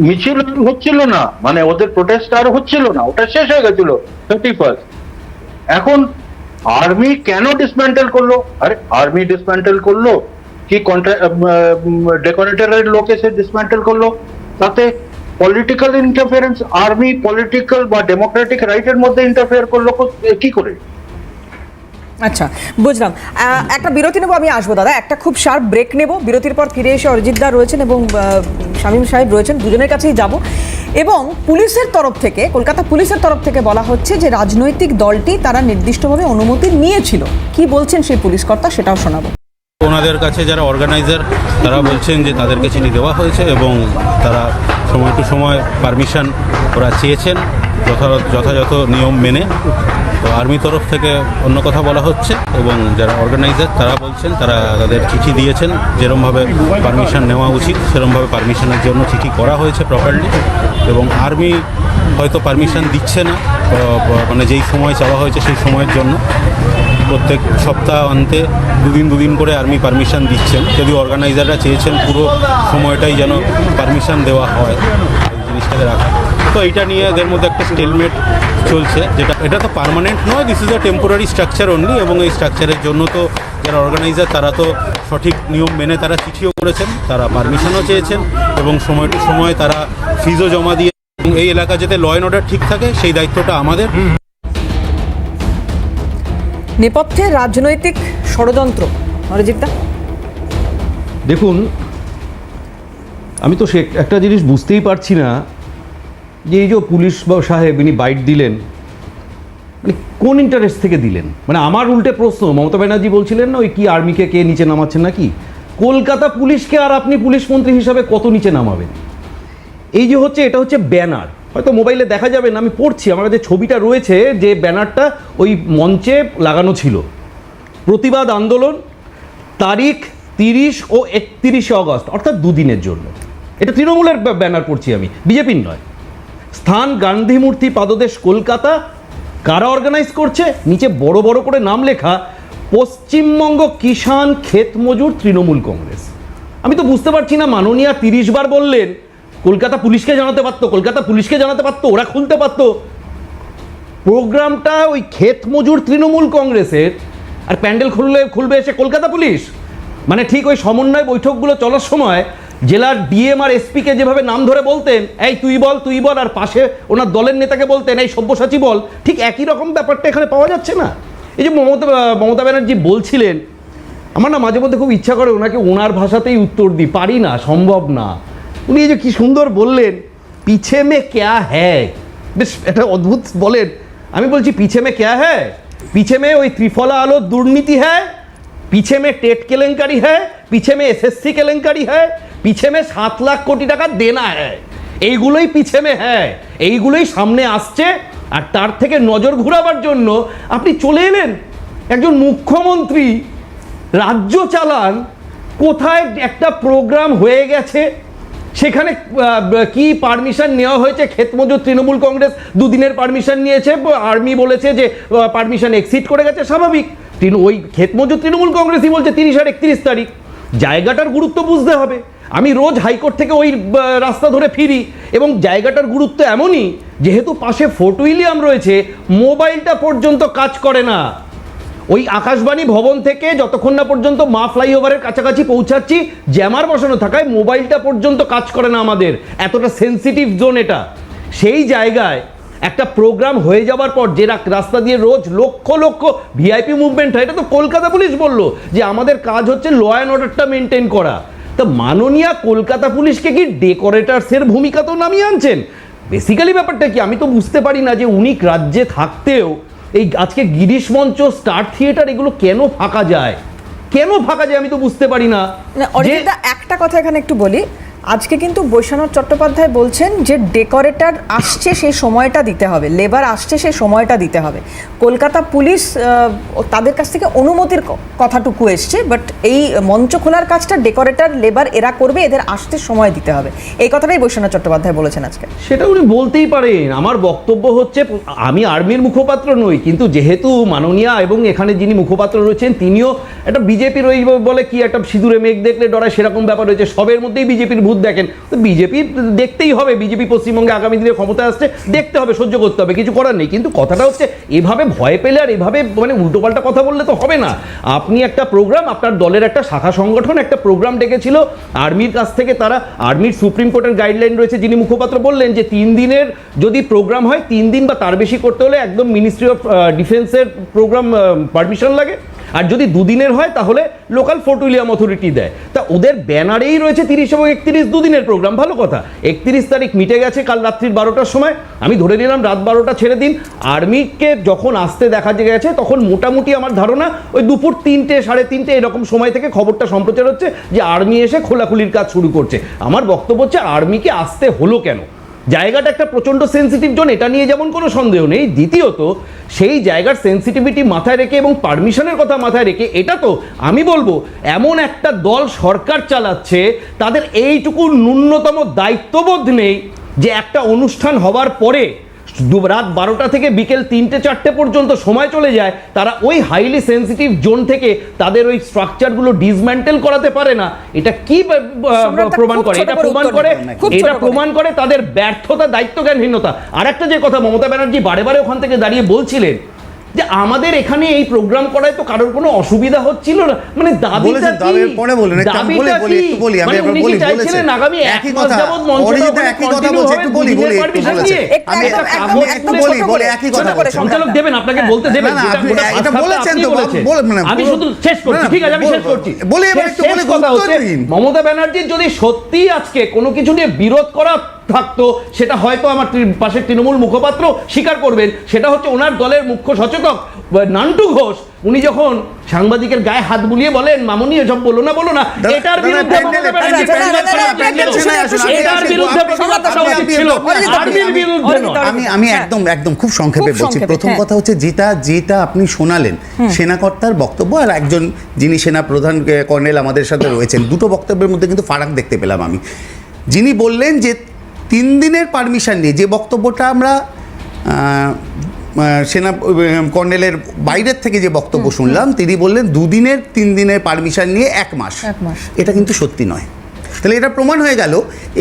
S3: মিছিল হচ্ছিল না, মানে ওদের প্রোটেস্ট আর হচ্ছিল না, ওটা শেষ হয়ে গেছিল 31st। এখন আর্মি কেন ডিসমেন্টেল করলো? আরে আর্মি ডিসমেন্টেল করলো কি ডেকোরেটরের লোক এসে ডিসমেন্টেল করলো? তাতে পলিটিক্যাল ইন্টারফারেন্স, আর্মি পলিটিক্যাল বা ডেমোক্রেটিক রাইটের মধ্যে ইন্টারফেয়ার করলো কি করে?
S1: আচ্ছা, বুঝলাম। একটা বিরতি নেবো, আমি আসবো দাদা, একটা খুব শার্প ব্রেক নেব। বিরতির পর ফিরে এসে অরিজিৎ দা রয়েছেন এবং শামীম সাহেব রয়েছেন, দুজনের কাছেই যাব। এবং পুলিশের তরফ থেকে, কলকাতা পুলিশের তরফ থেকে বলা হচ্ছে যে রাজনৈতিক দলটি তারা নির্দিষ্টভাবে অনুমতি নিয়েছিল। কি বলছেন সেই পুলিশ কর্তা, সেটাও শোনাবো।
S6: ওনাদের কাছে যারা অর্গানাইজার তারা বলছেন যে তাদেরকে চিঠি দেওয়া হয়েছে এবং তারা সময় টু সময় পারমিশন ওরা চেয়েছেন যথাযথ নিয়ম মেনে। তো আর্মি তরফ থেকে অন্য কথা বলা হচ্ছে এবং যারা অর্গানাইজার তারা বলছেন তারা তাদের চিঠি দিয়েছেন, যেরমভাবে পারমিশন নেওয়া উচিত সেরমভাবে পারমিশনের জন্য চিঠি করা হয়েছে প্রপারলি। এবং আর্মি হয়তো পারমিশন দিচ্ছে না, মানে যেই সময় চাওয়া হয়েছে সেই সময়ের জন্য প্রত্যেক সপ্তাহ অন্তে দুদিন করে আর্মি পারমিশন দিচ্ছেন, যদি অর্গানাইজাররা চেয়েছেন পুরো সময়টাই যেন পারমিশন দেওয়া হয় এই জিনিসটাকে রাখা। তো এটা নিয়ে এদের মধ্যে একটা স্টেলমেট চলছে, এটা তো পার্মানেন্ট নয়, this is a temporary structure only. এবং এই স্ট্রাকচারের জন্য তো যারা অর্গানাইজার তারা তো সঠিক নিয়ম মেনে তারা চিঠিও করেছেন, তারা পারমিশনও চেয়েছেন এবং সময় টু সময় তারা ফিজও জমা দিয়ে, এবং এই এলাকা যাতে ল অ্যান্ড অর্ডার ঠিক থাকে সেই দায়িত্বটা আমাদের।
S1: নেপথ্যে রাজনৈতিক ষড়যন্ত্র, অরিজিৎ দা।
S7: দেখুন, আমি তো সে একটা জিনিস বুঝতেই পারছি না যে এই যে পুলিশ সাহেব ইনি বাইট দিলেন, মানে কোন ইন্টারেস্ট থেকে দিলেন? মানে আমার উল্টে প্রশ্ন, মমতা ব্যানার্জি বলছিলেন না ওই কি আর্মিকে কে নিচে নামাচ্ছেন নাকি, কলকাতা পুলিশকে আর আপনি পুলিশ মন্ত্রী হিসাবে কত নিচে নামাবেন? এই যে হচ্ছে, এটা হচ্ছে ব্যানার, হয়তো মোবাইলে দেখা যাবে না, আমি পড়ছি, আমার কাছে ছবিটা রয়েছে, যে ব্যানারটা ওই মঞ্চে লাগানো ছিল। প্রতিবাদ আন্দোলন তারিখ 30 ও 31শে অগস্ট, অর্থাৎ দুদিনের জন্য। এটা তৃণমূলের ব্যানার পড়ছি আমি, বিজেপির নয়। স্থান গান্ধী মূর্তি পাদদেশ কলকাতা। কারা অর্গানাইজ করছে? নিচে বড় বড় করে নাম লেখা, পশ্চিমবঙ্গ কিষাণ ক্ষেত মজুর তৃণমূল কংগ্রেস। আমি তো বুঝতে পারছি না, মাননীয়া 30 বার বললেন কলকাতা পুলিশকে জানাতে পারতো, কলকাতা পুলিশকে জানাতে পারতো, ওরা খুলতে পারতো প্রোগ্রামটা ওই ক্ষেত মজুর তৃণমূল কংগ্রেসের, আর প্যান্ডেল খুলবে এসে কলকাতা পুলিশ। মানে ঠিক ওই সমন্বয় বৈঠকগুলো চলার সময় জেলার ডিএম আর এসপিকে যেভাবে নাম ধরে বলতেন, এই তুই বল, আর পাশে ওনার দলের নেতাকে বলতেন এই সব্যসাচী বল, ঠিক একই রকম ব্যাপারটা এখানে পাওয়া যাচ্ছে না। এই যে মমতা ব্যানার্জি বলছিলেন, আমার না মাঝে মধ্যে খুব ইচ্ছা করে ওনাকে ওনার ভাষাতেই উত্তর দিই, পারি না, সম্ভব না। উনি এই যে কি সুন্দর বললেন, পিছে মে ক্যা হ্যায়, বেশ একটা অদ্ভুত বলেন। আমি বলছি পিছে মে ক্যা হ্যায়? পিছে মে ওই ত্রিফলা আলোর দুর্নীতি হ্যায়, পিছে মে টেট কেলেঙ্কারি হ্যায়, পিছে মে এসএসসি কেলেঙ্কারি হ্যায়, পিছে মে 7 লাখ কোটি টাকা দেনা হ্যায়। এইগুলোই পিছে মে হ্যায়, এইগুলোই সামনে আসছে। আর তার থেকে নজর ঘুরাবার জন্য আপনি চলে এলেন, একজন মুখ্যমন্ত্রী রাজ্য চালান, কোথায় একটা প্রোগ্রাম হয়ে গেছে সেখানে কি পারমিশন নেওয়া হয়েছে? ক্ষেতমজুর তৃণমূল কংগ্রেস দুদিনের পারমিশন নিয়েছে, আর্মি বলেছে যে পারমিশন এক্সিড করে গেছে, স্বাভাবিক। ওই ক্ষেতমজুর তৃণমূল কংগ্রেসই বলছে 30 আর 31 তারিখ। জায়গাটার গুরুত্ব বুঝতে হবে। আমি রোজ হাইকোর্ট থেকে ওই রাস্তা ধরে ফিরি এবং জায়গাটার গুরুত্ব এমনই, যেহেতু পাশে ফোর্ট উইলিয়াম রয়েছে, মোবাইলটা পর্যন্ত কাজ করে না। ওই আকাশবাণী ভবন থেকে যতক্ষণ না পর্যন্ত মা ফ্লাইওভারের কাছাকাছি পৌঁছাচ্ছি, জ্যামার বসানো থাকায় মোবাইলটা পর্যন্ত কাজ করে না আমাদের, এতটা সেন্সিটিভ জোন এটা। সেই জায়গায় একটা প্রোগ্রাম হয়ে যাওয়ার পর যে রাস্তা দিয়ে রোজ লক্ষ লক্ষ ভিআইপি মুভমেন্ট হয়, এটা তো কলকাতা পুলিশ বললো যে আমাদের কাজ হচ্ছে ল অ্যান্ড অর্ডারটা মেনটেন করা। তা মাননীয় কলকাতা পুলিশকে কি ডেকোরেটার্সের ভূমিকা তো নামিয়ে আনছেন? বেসিক্যালি ব্যাপারটা কি আমি তো বুঝতে পারি না যে উনি রাজ্যে থাকতেও এই আজকে গিরিশ মঞ্চ, স্টার থিয়েটার এগুলো কেন ফাঁকা যায়, কেন ফাঁকা যায় আমি তো বুঝতে পারি না।
S1: অরিজিৎদা, একটা কথা এখানে একটু বলি, আজকে কিন্তু বৈশ্বনাথ চট্টোপাধ্যায় বলছেন যে ডেকোরেটর আসছে সেই সময়টা দিতে হবে, লেবার আসছে সেই সময়টা দিতে হবে। কলকাতা পুলিশ তাদের কাছ থেকে অনুমতির কথাটুকু এসছে, বাট এই মঞ্চ খোলার কাজটা ডেকোরেটর লেবার এরা করবে, এদের আসতে সময় দিতে হবে, এই কথাটাই বৈশ্বনাথ চট্টোপাধ্যায় বলেছেন আজকে।
S7: সেটা উনি বলতেই পারেন। আমার বক্তব্য হচ্ছে, আমি আর্মির মুখপাত্র নই, কিন্তু যেহেতু মাননীয়া এবং এখানে যিনি মুখপাত্র রয়েছেন তিনিও একটা বিজেপির ওই বলে কি একটা সিঁদুরে মেঘ দেখলে ডরায় সেরকম ব্যাপার রয়েছে, সবের মধ্যেই বিজেপির ভূত দেখেন। তো বিজেপি দেখতেই হবে, বিজেপি পশ্চিমবঙ্গে আগামী দিনে ক্ষমতা আসছে, দেখতে হবে, সহ্য করতে হবে, কিছু করার নেই। কিন্তু কথাটা হচ্ছে এভাবে ভয় পেলে আর এভাবে মানে উল্টোপাল্টা কথা বললে তো হবে না। আপনি একটা প্রোগ্রাম, আপনার দলের একটা শাখা সংগঠন একটা প্রোগ্রাম ডেকেছিল আর্মির কাছ থেকে, তারা আর্মির সুপ্রিম কোর্টের গাইডলাইন রয়েছে, যিনি মুখপাত্র বললেন যে 3 দিনের যদি প্রোগ্রাম হয় 3 দিন বা তার বেশি করতে হলে একদম মিনিস্ট্রি অফ ডিফেন্সের প্রোগ্রাম পারমিশন লাগে, আর যদি 2 দিনের হয় তাহলে লোকাল পেট্রোলিয়াম অথরিটি দেয়। তা ওদের ব্যানারেই রয়েছে 30 এবং 31 2 দিনের প্রোগ্রাম, ভালো কথা। 31 তারিখ মিটে গেছে কাল রাত্রির 12টার সময়, আমি ধরে নিলাম রাত 12টা ছেড়ে দিন। আর্মিকে যখন আসতে দেখা গেছে তখন মোটামুটি আমার ধারণা ওই দুপুর 3টে 3:30 এরকম সময় থেকে খবরটা সম্প্রচার হচ্ছে যে আর্মি এসে খোলাখুলির কাজ শুরু করছে। আমার বক্তব্য হচ্ছে আর্মিকে আসতে হলো কেন? জায়গাটা একটা প্রচণ্ড সেন্সিটিভ জোন, এটা নিয়ে যেমন কোনো সন্দেহ নেই। দ্বিতীয়ত সেই জায়গার সেন্সিটিভিটি মাথায় রেখে এবং পারমিশনের কথা মাথায় রেখে, এটা তো আমি বলবো এমন একটা দল সরকার চালাচ্ছে, তাদের এইটুকু ন্যূনতম দায়িত্ববোধ নেই যে একটা অনুষ্ঠান হওয়ার পরে রাত 12টা থেকে বিকেল 3টে-4টে পর্যন্ত সময় চলে যায়, তারা ওই হাইলি সেন্সিটিভ জোন থেকে তাদের ওই স্ট্রাকচারগুলো ডিসম্যান্টেল করাতে পারে না। এটা কি প্রমাণ করে? এটা প্রমাণ করে তাদের ব্যর্থতা, দায়িত্বজ্ঞানহীনতা। আর একটা যে কথা মমতা ব্যানার্জি বারে বারে ওখান থেকে দাঁড়িয়ে বলছিলেন যে আমাদের এখানে এই প্রোগ্রাম করায় তো কারোর কোনো অসুবিধা হচ্ছিল না, মানে দাবিটা কি?
S4: পরে বলুন, একটু বলি আমি একবার বলি,
S7: চাইছিলেন আগামী এক মাস যাবত মঞ্চটা একই কথা বলছে, একটু বলি
S4: আমি একটু বলি একই কথা
S7: সঞ্চালক দেবেন, আপনাকে বলতে দেবেন,
S4: এটা বলেছেন তো,
S7: আমি শুধু শেষ করছি, ঠিক আছে আমি শেষ করছি।
S4: বলি এবার একটু বলি,
S7: কথা হচ্ছে মমতা ব্যানার্জির যদি সত্যি আজকে কোনো কিছু নিয়ে বিরোধ করা থাকতো, সেটা হয়তো আমার পাশের তৃণমূল মুখপাত্র স্বীকার করবেন, সেটা হচ্ছে ওনার দলের মুখ্য সচেতক নান্টু ঘোষ, উনি যখন সাংবাদিকের গায়ে হাত বুলিয়ে বলেন মামনি এসব বলো না, এটার বিরুদ্ধে
S4: আমি একদম খুব সংক্ষেপে বলছি। প্রথম কথা হচ্ছে যেটা আপনি শোনালেন সেনাকর্তার বক্তব্য আর একজন যিনি সেনা প্রধান কর্নেল আমাদের সাথে রয়েছেন, দুটো বক্তব্যের মধ্যে কিন্তু ফারাক দেখতে পেলাম আমি। যিনি বললেন যে 3 দিনের পারমিশন নিয়ে, যে বক্তব্যটা আমরা সেনা কর্নেলের বাইরের থেকে যে বক্তব্য শুনলাম, তিনি বললেন 2 দিনের 3 দিনের পারমিশন নিয়ে 1 মাস। এটা কিন্তু সত্যি নয়। তাহলে এটা প্রমাণ হয়ে গেল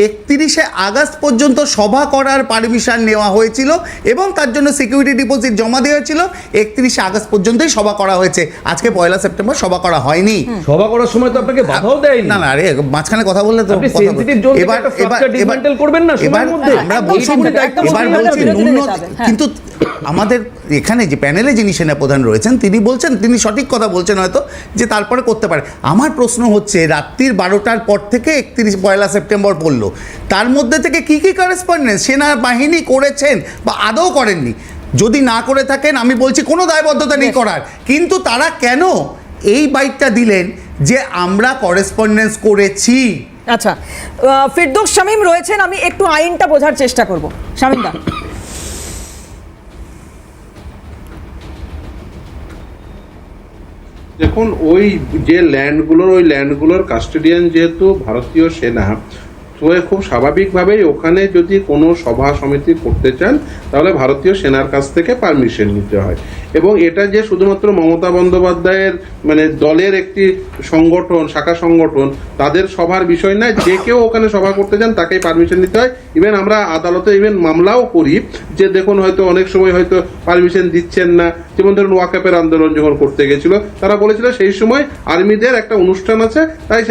S4: 31শে আগস্ট পর্যন্ত সভা করার পারমিশন নেওয়া হয়েছিল এবং তার জন্য সিকিউরিটি ডিপোজিট জমা দেওয়া হয়েছিল। 31শে আগস্ট পর্যন্তই সভা করা হয়েছে, আজকে 1 সেপ্টেম্বর সভা করা হয়নি।
S7: সভা করার সময় তো আপনাকে বাধাও দেয়নি।
S4: না আরে মাঝখানে কথা বললে তো আমরা বলছি কিন্তু আমাদের এখানে যে প্যানেলে যিনি সেনাপ্রধান রয়েছেন তিনি বলছেন, তিনি সঠিক কথা বলছেন হয়তো, যে তারপরে করতে পারে। আমার প্রশ্ন হচ্ছে রাত্রির 12টার পর থেকে 1 সেপ্টেম্বর পড়লো, তার মধ্যে থেকে কি করেসপন্ডেন্স সেনাবাহিনী করেছেন বা আদৌ করেননি? যদি না করে থাকেন আমি বলছি কোনো দায়বদ্ধতা নেই করার, কিন্তু তারা কেন এই বাইকটা দিলেন যে আমরা করেসপন্ডেন্স করেছি?
S1: আচ্ছা, ফিরদৌস শামীম রয়েছেন, আমি একটু আইনটা বোঝার চেষ্টা করব। শামীম দা,
S8: দেখুন, ওই ল্যান্ডগুলোর কাস্টোডিয়ান যেহেতু ভারতীয় সেনা, তো খুব স্বাভাবিকভাবেই ওখানে যদি কোনো সভা সমিতি করতে চান তাহলে ভারতীয় সেনার কাছ থেকে পারমিশন নিতে হয়। এবং এটা যে শুধুমাত্র মমতা বন্দ্যোপাধ্যায়ের মানে দলের একটি সংগঠন, শাখা সংগঠন, তাদের সভার বিষয় নয়, যে কেউ ওখানে সভা করতে চান তাকেই পারমিশন নিতে হয়। ইভেন আমরা আদালতে মামলাও করি যে দেখুন হয়তো অনেক সময় হয়তো পারমিশন দিচ্ছেন না, যেমন ধরুন ওয়াকাপের আন্দোলন যখন করতে গেছিল তারা বলেছিল সেই সময় আর্মিদের একটা অনুষ্ঠান আছে তাই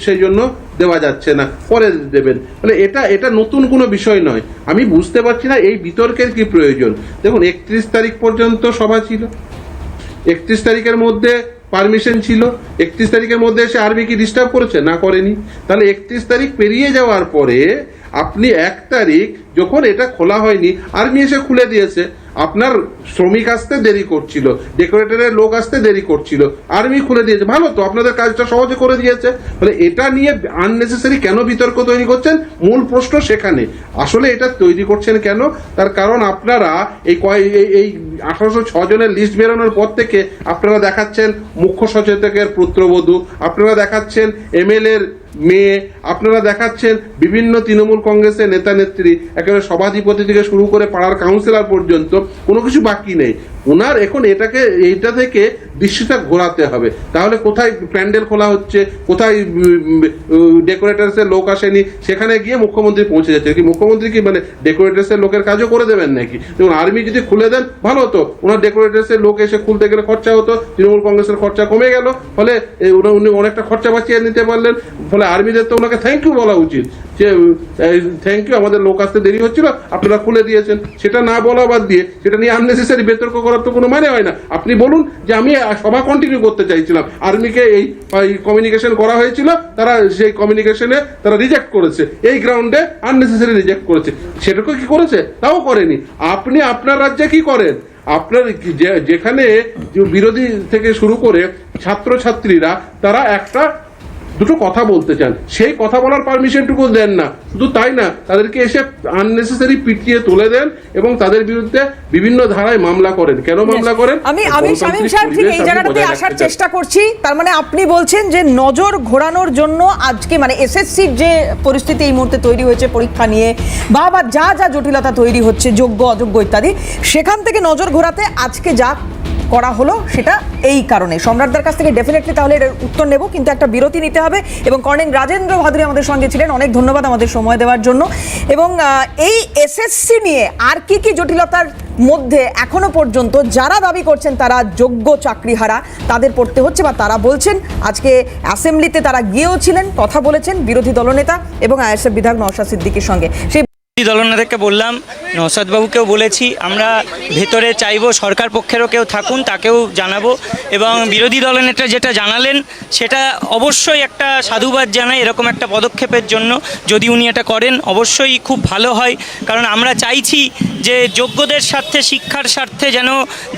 S8: সেই জন্য দেওয়া যাচ্ছে না, পরে দেবেন। মানে এটা নতুন কোনো বিষয় নয়। আমি বুঝতে পারছি না এই বিতর্কের কি প্রয়োজন। দেখুন 31 তারিখ পর্যন্ত সভা ছিল, 31 তারিখের মধ্যে পারমিশন ছিল, 31 তারিখের মধ্যে এসে আর্মি কি ডিস্টার্ব করেছে? না, করেনি। তাহলে 31 তারিখ পেরিয়ে যাওয়ার পরে আপনি 1 তারিখ যখন এটা খোলা হয়নি আর্মি এসে খুলে দিয়েছে, আপনার শ্রমিক আসতে দেরি করছিল, ডেকোরেটরের লোক আসতে দেরি করছিল, আর্মি খুলে দিয়েছে, ভালো তো, আপনাদের কাজটা সহজে করে দিয়েছে। ফলে এটা নিয়ে আননেসেসারি কেন বিতর্ক তৈরি করছেন? মূল প্রশ্ন সেখানে। আসলে এটা তৈরি করছেন কেন? তার কারণ আপনারা এই 1806 জনের লিস্ট বেরোনোর পর থেকে আপনারা দেখাচ্ছেন মুখ্য সচেতকের পুত্রবধূ, আপনারা দেখাচ্ছেন এমএলএর মেয়ে, আপনারা দেখাচ্ছেন বিভিন্ন তৃণমূল কংগ্রেসের নেতা নেত্রী, একেবারে সভাধিপতি থেকে শুরু করে পাড়ার কাউন্সিলর পর্যন্ত, কোনো কিছু বাকি নেই। ওনার এখন এইটা থেকে দৃশ্যটা ঘোরাতে হবে। তাহলে কোথায় প্যান্ডেল খোলা হচ্ছে, কোথায় ডেকোরেটার্সের লোক আসেনি, সেখানে গিয়ে মুখ্যমন্ত্রী পৌঁছে যাচ্ছে। কি মুখ্যমন্ত্রী কি মানে ডেকোরেটার্সের লোকের কাজও করে দেবেন নাকি? যেমন আর্মি যদি খুলে দেন ভালো হতো, ওনার ডেকোরেটার্সের লোক এসে খুলতে গেলে খরচা হতো, তৃণমূল কংগ্রেসের খরচা কমে গেল, ফলে উনি অনেকটা খরচা বাঁচিয়ে নিতে পারলেন। ফলে আর্মিদের তো ওনাকে থ্যাংক ইউ বলা উচিত যে থ্যাংক ইউ, আমাদের লোক আসতে দেরি হচ্ছিল, আপনারা খুলে দিয়েছেন। সেটা না বলা বাদ দিয়ে সেটা নিয়ে আননেসেসারি বিতর্ক করার তো কোনো মানে হয় না। আপনি বলুন যে আমি সভা কন্টিনিউ করতে চাইছিলাম, আর্মিকে এই কমিউনিকেশন করা হয়েছিল, তারা সেই কমিউনিকেশনে তারা রিজেক্ট করেছে, এই গ্রাউন্ডে আননেসেসারি রিজেক্ট করেছে। সেটাকে কি করেছে? তাও করেনি। আপনি আপনার রাজ্যে কি করেন? আপনার যেখানে বিরোধী থেকে শুরু করে ছাত্রছাত্রীরা তারা দুটো কথা বলতে চান, সেই কথা বলার পারমিশনটুকু দেন না। শুধু তাই না, তাদেরকে এসে আননেসেসারি পিটিয়ে তুলে দেন এবং তাদের বিরুদ্ধে বিভিন্ন ধারায় মামলা করেন। কেন মামলা করেন?
S1: আমি শামীম সাহেব ঠিক এই জায়গাটাতে আসার চেষ্টা করছি। তার মানে আপনি বলছেন যে নজর ঘোরানোর জন্য আজকে মানে এসএসসির যে পরিস্থিতি এই মুহূর্তে তৈরি হয়েছে পরীক্ষা নিয়ে বা যা যা জটিলতা তৈরি হচ্ছে, যোগ্য অযোগ্য ইত্যাদি, সেখান থেকে নজর ঘোরাতে আজকে যা করা হলো সেটা এই কারণে। সম্রাটদার কাছ থেকে ডেফিনেটলি তাহলে এর উত্তর নেব, কিন্তু একটা বিরতি নিতে হবে। এবং কর্নেল রাজেন্দ্র ভাদুরী আমাদের সঙ্গে ছিলেন, অনেক ধন্যবাদ আমাদের সময় দেওয়ার জন্য। এবং এই এসএসসি নিয়ে আর কি কি জটিলতার মধ্যে এখনো পর্যন্ত যারা দাবি করছেন তারা যোগ্য চাকরিহারা, তাদের পড়তে হচ্ছে বা তারা বলছেন, আজকে অ্যাসেম্বলিতে তারা গিয়েও ছিলেন, কথা বলেছেন বিরোধী দলনেতা এবং আইএসএফ বিধায়ক নওশাদ সিদ্দিকীর সঙ্গে। সেই
S9: দলনেতাকে বললাম, নওশাদবাবুকেও বলেছি, আমরা ভেতরে চাইবো সরকার পক্ষেরও কেউ থাকুন, তাকেও জানাবো। এবং বিরোধী দলনেতা যেটা জানালেন সেটা অবশ্যই একটা সাধুবাদ জানাই এরকম একটা পদক্ষেপের জন্য। যদি উনি এটা করেন অবশ্যই খুব ভালো হয়, কারণ আমরা চাইছি যে যোগ্যদের স্বার্থে, শিক্ষার স্বার্থে যেন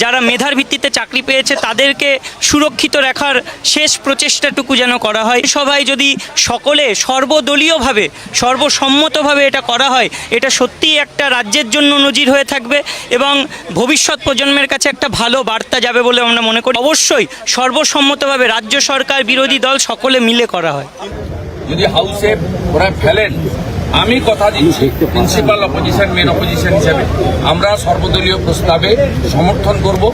S9: যারা মেধার ভিত্তিতে চাকরি পেয়েছে তাদেরকে সুরক্ষিত রাখার শেষ প্রচেষ্টাটুকু যেন করা হয়। সবাই যদি সকলে সর্বদলীয়ভাবে, সর্বসম্মতভাবে এটা করা হয়, এটা সত্যিই একটা রাজ্যের জন্য নজির হয়ে থাকবে এবং ভবিষ্যৎ প্রজন্মের কাছে একটা ভালো বার্তা যাবে বলে আমরা মনে করি। অবশ্যই সর্বসম্মতভাবে রাজ্য সরকার, বিরোধী দল সকলে মিলে করা হয়।
S10: যদি হাউসে ওরা ফেলেন, আমি কথা দিচ্ছি প্রিন্সিপাল অপোজিশন, মেন অপোজিশন হিসেবে আমরা সর্বদলীয় প্রস্তাবে সমর্থন করব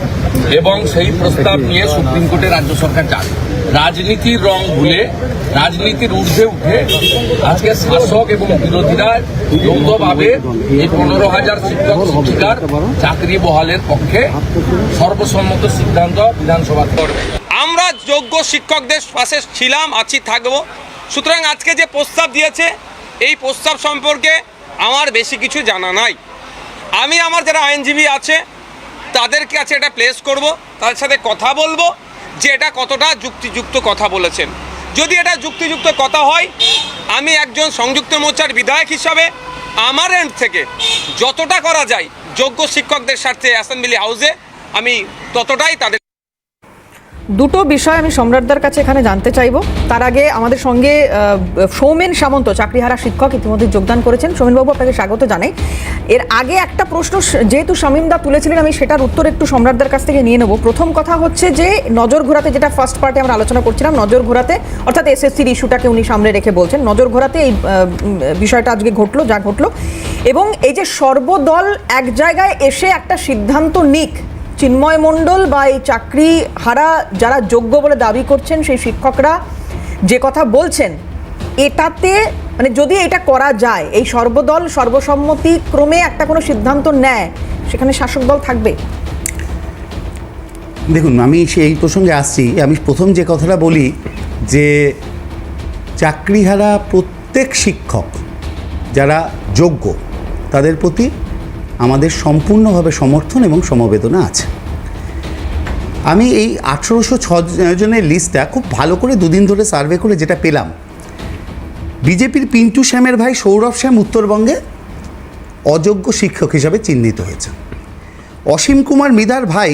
S10: এবং সেই প্রস্তাব নিয়ে সুপ্রিম কোর্টে রাজ্য সরকার যাবে। রাজনীতির রং ভুলে, রাজনীতির ঊর্ধ্বে উঠে আজকে শাসক এবং বিরোধীরা যৌথভাবে এই 15,000 শিক্ষক শিক্ষিকার চাকরি বহালের পক্ষে সর্বসম্মত সিদ্ধান্ত বিধানসভা করবে।
S11: আমরা যোগ্য শিক্ষকদের পাশে ছিলাম, আছি, থাকবো। সুতরাং আজকে যে প্রস্তাব দিয়েছে এই প্রস্তাব সম্পর্কে আমার বেশি কিছু জানা নাই। আমি আমার যারা আইনজীবী আছে তাদের কাছে এটা প্লেস করব, তাদের সাথে কথা বলবো যে এটা কতটা যুক্তিযুক্ত কথা বলেছেন। যদি এটা যুক্তিযুক্ত কথা হয়, আমি একজন সংযুক্ত মোর্চার বিধায়ক হিসাবে আমার এন্ড থেকে যতটা করা যায় যোগ্য শিক্ষকদের স্বার্থে অ্যাসেম্বলি হাউসে আমি ততটাই তাদের
S1: দুটো বিষয় আমি সম্রাটদার কাছে এখানে জানতে চাইবো। তার আগে আমাদের সঙ্গে সৌমেন সামন্ত, চাকরিহারা শিক্ষক, ইতিমধ্যে যোগদান করেছেন। সৌমেনবাবু, আপনাকে স্বাগত জানাই। এর আগে একটা প্রশ্ন যেহেতু শামীমদা তুলেছিলেন, আমি সেটার উত্তর একটু সম্রাটদার কাছ থেকে নিয়ে নেব। প্রথম কথা হচ্ছে যে নজর ঘোরাতে, যেটা ফার্স্ট পার্টে আমরা আলোচনা করছিলাম, নজর ঘোরাতে অর্থাৎ এসএসসির ইস্যুটাকে উনি সামনে রেখে বলছেন নজর ঘোরাতে এই বিষয়টা আজকে ঘটলো, যা ঘটলো, এবং এই যে সর্বদল এক জায়গায় এসে একটা সিদ্ধান্ত নিক, চিন্ময় মণ্ডল বা এই চাকরি হারা যারা যোগ্য বলে দাবি করছেন সেই শিক্ষকরা যে কথা বলছেন, এটাতে মানে যদি এটা করা যায়, এই সর্বদল সর্বসম্মতি ক্রমে একটা কোনো সিদ্ধান্ত নেয়, সেখানে শাসক দল থাকবে।
S4: দেখুন, আমি সেই প্রসঙ্গে আসছি। আমি প্রথম যে কথাটা বলি যে চাকরিহারা প্রত্যেক শিক্ষক যারা যোগ্য তাদের প্রতি আমাদের সম্পূর্ণভাবে সমর্থন এবং সমবেদনা আছে। আমি এই 1806 জনের লিস্টটা খুব ভালো করে দুদিন ধরে সার্ভে করে যেটা পেলাম, বিজেপির পিন্টু শ্যামের ভাই সৌরভ শ্যাম উত্তরবঙ্গে অযোগ্য শিক্ষক হিসাবে চিহ্নিত হয়েছে। অসীম কুমার মৃধার ভাই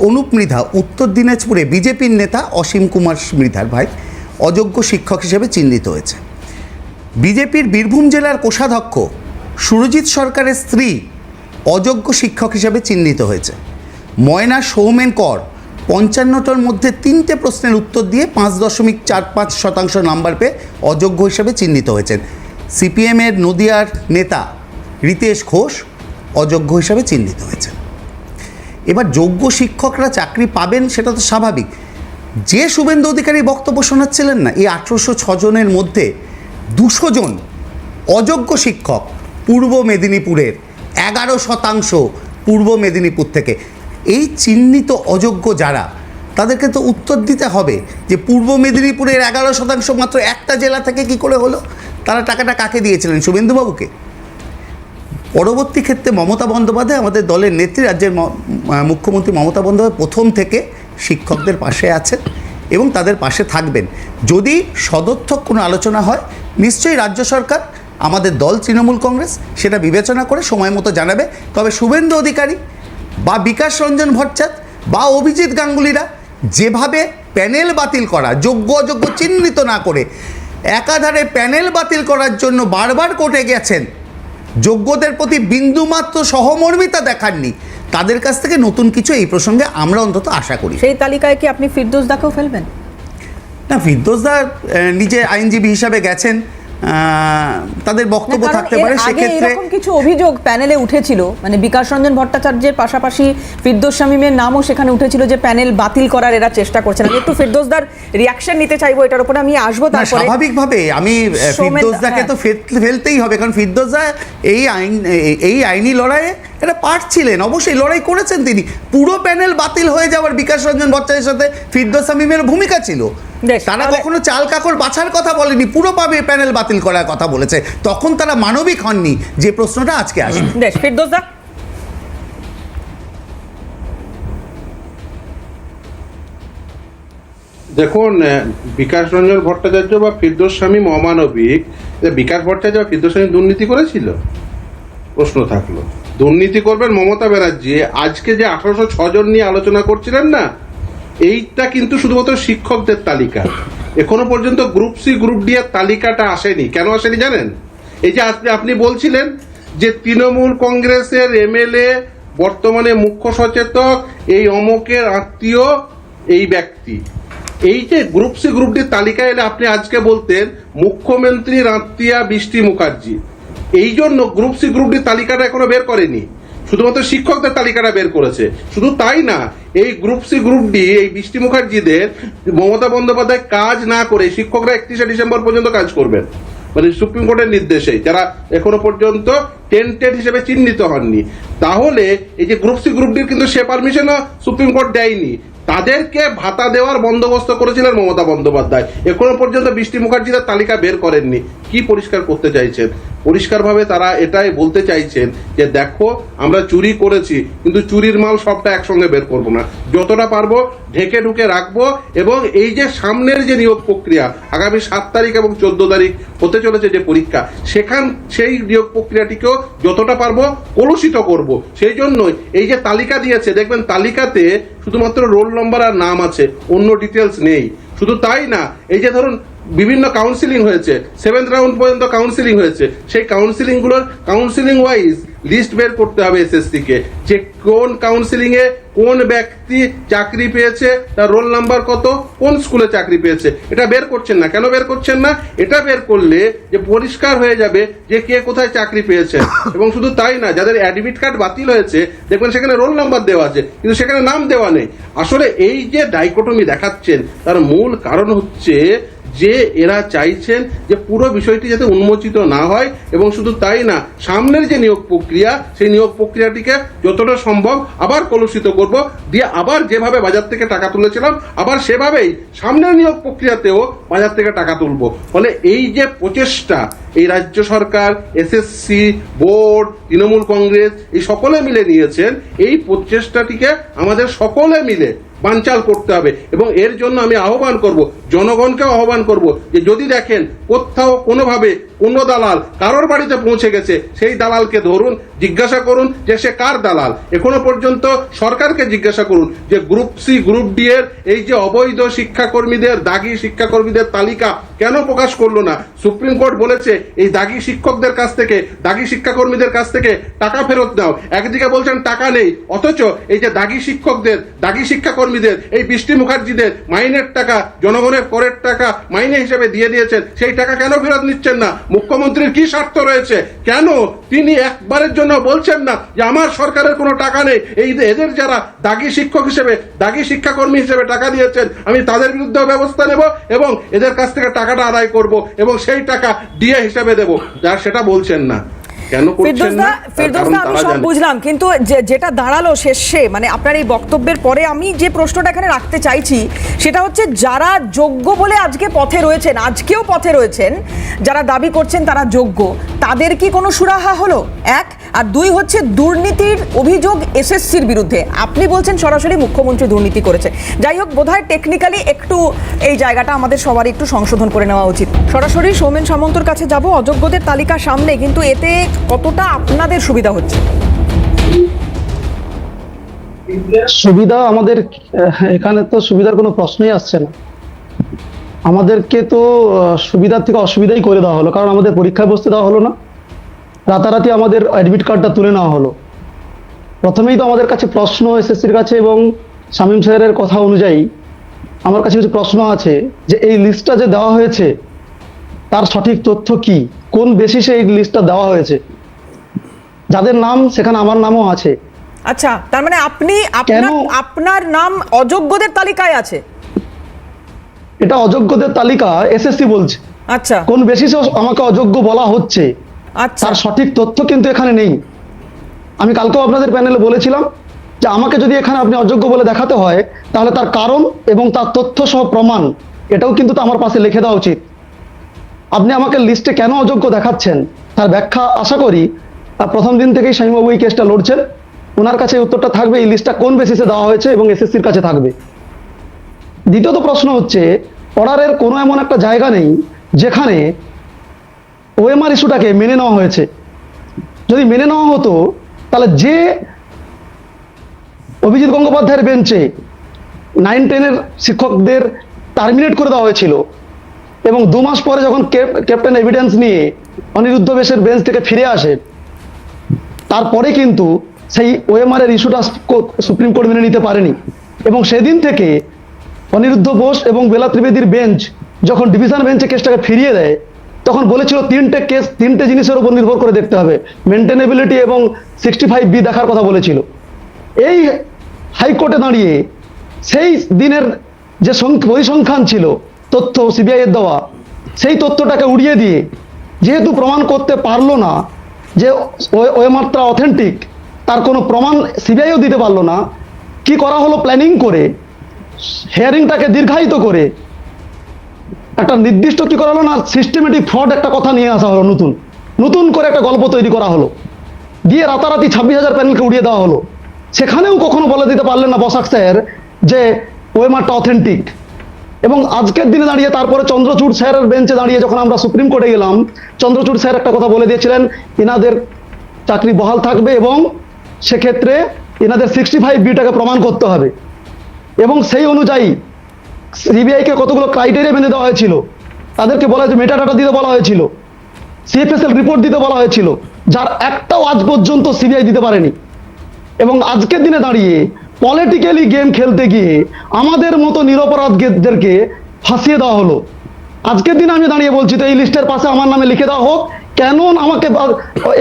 S4: অনুপ মৃধা উত্তর দিনাজপুরে বিজেপির নেতা অসীম কুমার মৃধার ভাই অযোগ্য শিক্ষক হিসেবে চিহ্নিত হয়েছে। বিজেপির বীরভূম জেলার কোষাধ্যক্ষ সুরজিৎ সরকারের স্ত্রী অযোগ্য শিক্ষক হিসাবে চিহ্নিত হয়েছে। ময়না সৌমেন কর 55টার মধ্যে 3টে প্রশ্নের উত্তর দিয়ে 5.45% নাম্বার পেয়ে অযোগ্য হিসাবে চিহ্নিত হয়েছেন। সিপিএমের নদিয়ার নেতা রিতেশ ঘোষ অযোগ্য হিসাবে চিহ্নিত হয়েছেন। এবার যোগ্য শিক্ষকরা চাকরি পাবেন সেটা তো স্বাভাবিক। যে শুভেন্দু অধিকারী বক্তব্য শোনাচ্ছিলেন না, এই 1806 জনের মধ্যে 200 জন অযোগ্য শিক্ষক পূর্ব মেদিনীপুরের, 11% পূর্ব মেদিনীপুর থেকে। এই চিহ্নিত অযোগ্য যারা, তাদেরকে তো উত্তর দিতে হবে যে পূর্ব মেদিনীপুরের 11% মাত্র একটা জেলা থেকে কি করে হলো, তারা টাকাটা কাকে দিয়েছিলেন? শুভেন্দুবাবুকে। পরবর্তী ক্ষেত্রে মমতা বন্দ্যোপাধ্যায়, আমাদের দলের নেত্রী, রাজ্যের মুখ্যমন্ত্রী মমতা বন্দ্যোপাধ্যায় প্রথম থেকে শিক্ষকদের পাশে আছেন এবং তাদের পাশে থাকবেন। যদি সদর্থক কোনো আলোচনা হয়, নিশ্চয়ই রাজ্য সরকার, আমাদের দল তৃণমূল কংগ্রেস সেটা বিবেচনা করে সময় মতো জানাবে। তবে শুভেন্দু অধিকারী বা বিকাশ রঞ্জন ভট্টাচার্য বা অভিজিৎ গাঙ্গুলিরা যেভাবে প্যানেল বাতিল করা, যোগ্য অযোগ্য চিহ্নিত না করে একাধারে প্যানেল বাতিল করার জন্য বারবার কোর্টে গেছেন, যোগ্যদের প্রতি বিন্দুমাত্র সহমর্মিতা দেখাননি, তাদের কাছ থেকে নতুন কিছু এই প্রসঙ্গে আমরা অন্তত আশা করি।
S1: সেই তালিকায় কি আপনি ফিরদৌস দাকেও ফেলবেন?
S4: না, ফিরদৌস দা নিজে আইনজীবী হিসাবে গেছেন, তাদের বক্তব্য থাকতে পারে। সেক্ষেত্রে
S1: এরকম কিছু অভিযোগ প্যানেলে উঠেছিল, মানে বিকাশ রঞ্জন ভট্টাচার্যের পাশাপাশি ফিরদৌস শামীমের নামও সেখানে উঠেছিল যে প্যানেল বাতিল করার এরা চেষ্টা করছেন। আমি একটু ফিরদৌস দার রিয়াকশন নিতে চাইবো, এটার উপরে আমি আসবো। তারপরে
S4: স্বাভাবিকভাবে আমি ফিরদৌস দাকে তো ফেলতেই হবে, কারণ ফিরদৌস দা এই আইনি লড়াইয়ে এটা পার্ট ছিলেন, অবশ্যই লড়াই করেছেন তিনি। পুরো প্যানেল বাতিল হয়ে যাওয়ার বিকাশ রঞ্জন ভট্টাচার্যের সাথে ফিরদৌস শামীমের ভূমিকা ছিল। তারা কখনো চাল কাকড় বাছার কথা বলেনি, পুরো প্যানেল বাতিল করার কথা বলেছে। তখন তারা মানবিক হননি, যে প্রশ্নটা আজকে আসবে।
S1: ফিরদৌস দা,
S8: দেখুন, বিকাশ রঞ্জন ভট্টাচার্য বা ফিরদৌস শামীম অমানবিক, বিকাশ ভট্টাচার্য বা ফিরদৌস শামীম দুর্নীতি করেছিল? প্রশ্ন থাকলো। দুর্নীতি করবেন মমতা ব্যানার্জি। আজকে যে 1806 জন নিয়ে আলোচনা করছিলেন না, এইটা কিন্তু শুধুমাত্র শিক্ষকদের তালিকা। এখনো পর্যন্ত গ্রুপ সি গ্রুপ ডি এর তালিকাটা আসেনি। কেন আসেনি জানেন? এই যে আপনি বলছিলেন যে তৃণমূল কংগ্রেসের এমএলএ, বর্তমানে মুখ্য সচেতক, এই অমকের আত্মীয় এই ব্যক্তি, এই যে গ্রুপ সি গ্রুপ ডি তালিকা এলে আপনি আজকে বলতেন মুখ্যমন্ত্রীর আত্মীয়া বৃষ্টি মুখার্জি। এই জন্য গ্রুপ সি গ্রুপ ডি তালিকাটা এখনো বের করেনি, শুধুমাত্র শিক্ষকদের তালিকাটা বের করেছে। শুধু তাই না, এই গ্রুপ সি গ্রুপ ডি, এই বৃষ্টি মুখার্জিদের মমতা বন্দ্যোপাধ্যায় কাজ না করে শিক্ষকরা 31শে ডিসেম্বর পর্যন্ত কাজ করবেন, মানে সুপ্রিম কোর্টের নির্দেশে, যারা এখনো পর্যন্ত টেন্টেড হিসেবে চিহ্নিত হননি। তাহলে এই যে গ্রুপ সি গ্রুপ ডির কিন্তু সে পারমিশনও সুপ্রিম কোর্ট দেয়নি। তাদেরকে ভাতা দেওয়ার বন্দোবস্ত করেছিলেন মমতা বন্দ্যোপাধ্যায়। এখনো পর্যন্ত বৃষ্টি মুখার্জিদের তালিকা বের করেননি। কি পরিষ্কার করতে চাইছেন? পরিষ্কারভাবে তারা এটাই বলতে চাইছেন যে দেখো, আমরা চুরি করেছি, কিন্তু চুরির মাল সবটা একসঙ্গে বের করবো না, যতটা পারবো ঢেকে ঢুকে রাখবো। এবং এই যে সামনের যে নিয়োগ প্রক্রিয়া, আগামী 7 তারিখ এবং 14 তারিখ হতে চলেছে যে পরীক্ষা, সেই নিয়োগ প্রক্রিয়াটিকেও যতটা পারবো কলুষিত করব। সেই জন্যই এই যে তালিকা দিয়েছে, দেখবেন তালিকাতে শুধুমাত্র রোল নম্বর আর নাম আছে, অন্য ডিটেলস নেই। শুধু তাই না, এই যে ধরুন বিভিন্ন কাউন্সিলিং হয়েছে, 7th রাউন্ড পর্যন্ত কাউন্সিলিং হয়েছে, সেই কাউন্সিলিংগুলোর কাউন্সিলিং ওয়াইজ লিস্ট বের করতে হবে এসএসসিকে, যে কোন কাউন্সিলিংয়ে কোন ব্যক্তি চাকরি পেয়েছে, তার রোল নাম্বার কত, কোন স্কুলে চাকরি পেয়েছে। এটা বের করছেন না। কেন বের করছেন না? এটা বের করলে যে পরিষ্কার হয়ে যাবে যে কে কোথায় চাকরি পেয়েছে। এবং শুধু তাই না, যাদের অ্যাডমিট কার্ড বাতিল হয়েছে দেখবেন সেখানে রোল নাম্বার দেওয়া আছে কিন্তু সেখানে নাম দেওয়া নেই। আসলে এই যে ডাইকোটমি দেখাচ্ছেন তার মূল কারণ হচ্ছে যে এরা চাইছেন যে পুরো বিষয়টি যাতে উন্মোচিত না হয়, এবং শুধু তাই না, সামনের যে নিয়োগ প্রক্রিয়া সেই নিয়োগ প্রক্রিয়াটিকে যতটা সম্ভব আবার কলুষিত করব, দিয়ে আবার যেভাবে বাজার থেকে টাকা তুলেছিলাম আবার সেভাবেই সামনের নিয়োগ প্রক্রিয়াতেও বাজার থেকে টাকা তুলব। ফলে এই যে প্রচেষ্টা এই রাজ্য সরকার, এসএসসি বোর্ড, তৃণমূল কংগ্রেস এই সকলে মিলে নিয়েছেন, এই প্রচেষ্টাটিকে আমাদের সকলে মিলে বানচাল করতে হবে। এবং এর জন্য আমি আহ্বান করব, জনগণকেও আহ্বান করব, যে যদি দেখেন কোথাও কোনোভাবে কোনো দালাল কারোর বাড়িতে পৌঁছে গেছে, সেই দালালকে ধরুন, জিজ্ঞাসা করুন যে সে কার দালাল। এখনো পর্যন্ত সরকারকে জিজ্ঞাসা করুন যে গ্রুপ সি গ্রুপ ডি এর এই যে অবৈধ শিক্ষাকর্মীদের, দাগি শিক্ষাকর্মীদের তালিকা কেন প্রকাশ করলো না? সুপ্রিম কোর্ট বলেছে এই দাগি শিক্ষকদের কাছ থেকে, দাগি শিক্ষাকর্মীদের কাছ থেকে টাকা ফেরত দাও। একদিকে বলছেন টাকা নেই, অথচ এই যে দাগি শিক্ষকদের, দাগি শিক্ষাকর্মীদের, এই বৃষ্টি মুখার্জিদের মাইনের টাকা, জনগণের করের টাকা মাইনে হিসেবে দিয়ে দিয়েছেন, সেই টাকা কেন ফেরত নিচ্ছেন না? মুখ্যমন্ত্রীর কি স্বার্থ রয়েছে? কেন তিনি একবারের জন্য বলছেন না যে আমার সরকারের কোনো টাকা নেই, এই এদের যারা দাগি শিক্ষক হিসেবে, দাগি শিক্ষাকর্মী হিসেবে টাকা দিয়েছেন আমি তাদের বিরুদ্ধেও ব্যবস্থা নেব এবং এদের কাছ থেকে টাকাটা আদায় করব এবং সেই টাকা ডিএ হিসেবে দেব? যার সেটা বলছেন না। কেন করছেন না?
S1: ফিরদৌস, আমি সব বুঝলাম, কিন্তু যেটা দাঁড়ালো শেষে, মানে আপনার এই বক্তব্যের পরে আমি যে প্রশ্নটা এখানে রাখতে চাইছি সেটা হচ্ছে, যারা যোগ্য বলে আজকে পথে রয়েছেন, আজকেও পথে রয়েছেন, যারা দাবি করছেন তারা যোগ্য, তাদের কি কোনো সুরাহা হলো? এক। আর দুই হচ্ছে দুর্নীতির অভিযোগ এসএসসির বিরুদ্ধে, আপনি বলছেন সরাসরি মুখ্যমন্ত্রী দুর্নীতি করেছে। যাই হোক, বোধহয় টেকনিক্যালি একটু এই জায়গাটা আমাদের সবারই একটু সংশোধন করে নেওয়া উচিত। সরাসরি সৌমেন সামন্তর কাছে যাব, অযোগ্যদের তালিকা সামনে, কিন্তু এতে কতটা আপনাদের সুবিধা হচ্ছে?
S12: সুবিধা আমাদের এখানে তো সুবিধার কোনো প্রশ্নই আসছে না। আমাদেরকে তো সুবিধার থেকে অসুবিধাই করে দেওয়া হলো, কারণ আমাদের পরীক্ষায় বসতে দেওয়া হলো না, রাতারাতি আমাদের অ্যাডমিট কার্ডটা তুলে নেওয়া হলো। প্রথমেই তো আমাদের কাছে প্রশ্ন এসএসসির কাছে, এবং শামীম স্যারের কথা অনুযায়ী আমার কাছে কিছু প্রশ্ন আছে যে এই লিস্টটা যে দেওয়া হয়েছে তার সঠিক তথ্য কি, কোন বেসিসে এই লিস্টটা দেওয়া হয়েছে? যাদের নাম সেখানে আমার নামও আছে।
S1: আচ্ছা, তার মানে আপনি আপনার নাম অযোগ্যদের তালিকায় আছে?
S12: এটা অযোগ্যদের তালিকা এসএসসি বলছে।
S1: আচ্ছা,
S12: কোন বেসিসে আমাকে অযোগ্য বলা হচ্ছে
S1: আচ্ছা,
S12: তার সঠিক তথ্য কিন্তু এখানে নেই। আমি কালকেও আপনাদের প্যানেলে বলেছিলাম যে আমাকে যদি এখানে আপনি অযোগ্য বলে দেখাতে হয় তাহলে তার কারণ এবং তার তথ্য সহ প্রমাণ এটাও কিন্তু তো আমার পাশে লিখে দেওয়া উচিত। আপনি আমাকে লিস্টে কেন অযোগ্য দেখাচ্ছেন তার ব্যাখ্যা আশা করি প্রথম দিন থেকেই শামীমবাবু এই কেসটা লড়ছেন, ওনার কাছে উত্তরটা থাকবে, এই লিস্টটা কোন বেসিসে দেওয়া হয়েছে এবং এসএসসির কাছে থাকবে। দ্বিতীয়ত প্রশ্ন হচ্ছে, অর্ডারের কোনো এমন একটা জায়গা নেই যেখানে ওএমআর ইস্যুটাকে মেনে নেওয়া হয়েছে। যদি মেনে নেওয়া হতো তাহলে যে অভিজিৎ গঙ্গোপাধ্যায়ের বেঞ্চে 9-10-এর শিক্ষকদের টার্মিনেট করে দেওয়া হয়েছিল এবং 2 মাস পরে যখন ক্যাপ্টেন এভিডেন্স নিয়ে অনিরুদ্ধ বেশের বেঞ্চ থেকে ফিরে আসে, তারপরে কিন্তু সেই ওএমআর এর ইস্যুটা সুপ্রিম কোর্ট মেনে নিতে পারেনি। এবং সেদিন থেকে অনিরুদ্ধ বোস এবং বেলা ত্রিবেদীর বেঞ্চ যখন ডিভিশন বেঞ্চে কেসটাকে ফিরিয়ে দেয় তখন বলেছিল 3টে জিনিসের উপর নির্ভর করে দেখতে হবে, মেনটেনেবিলিটি এবং 65B দেখার কথা বলেছিল। এই হাইকোর্টে দাঁড়িয়ে সেই দিনের যে পরিসংখ্যান ছিল তথ্য সিবিআই এর দেওয়া, সেই তথ্যটাকে উড়িয়ে দিয়ে, যেহেতু প্রমাণ করতে পারলো না যে ওএমআরটা অথেন্টিক, তার কোনো প্রমাণ সিবিআইও দিতে পারলো না, কি করা হলো, প্ল্যানিং করে হিয়ারিংটাকে দীর্ঘায়িত করে একটা নির্দিষ্ট কি করা হলো না, সিস্টেমেটিক ফ্রড একটা কথা নিয়ে আসা হলো, নতুন করে একটা গল্প তৈরি করা হলো, দিয়ে রাতারাতি 26,000 প্যানেলকে উড়িয়ে দেওয়া হলো। সেখানেও কখনো বলে দিতে পারলেন না বসাক স্যার যে ওএমআরটা অথেন্টিক। এবং আজকের দিনে দাঁড়িয়ে তারপরে চন্দ্রচূড় স্যারের বেঞ্চে দাঁড়িয়ে যখন আমরা সুপ্রিম কোর্টে গেলাম, চন্দ্রচূড় স্যার একটা কথা বলে দিয়েছিলেন, এনাদের চাকরি বহাল থাকবে এবং সেক্ষেত্রে এনাদের 65Bটাকে প্রমাণ করতে হবে। এবং সেই অনুযায়ী সিবিআইকে কতগুলো ক্রাইটেরিয়া মেনে দেওয়া হয়েছিল, তাদেরকে বলা হয়েছে মেটা ডাটা দিতে বলা হয়েছিল, সিএফএসএল রিপোর্ট দিতে বলা হয়েছিল, যার একটাও আজ পর্যন্ত সিবিআই দিতে পারেনি। এবং আজকের দিনে দাঁড়িয়ে পলিটিক্যালি গেম খেলতে গিয়ে আমাদের মতো নিরপরাধদেরকে ফাঁসিয়ে দেওয়া হলো। আজকের দিনে আমি দাঁড়িয়ে বলছি, তো এই লিস্টের পাশে আমার নামে লিখে দেওয়া হোক, কেন আমাকে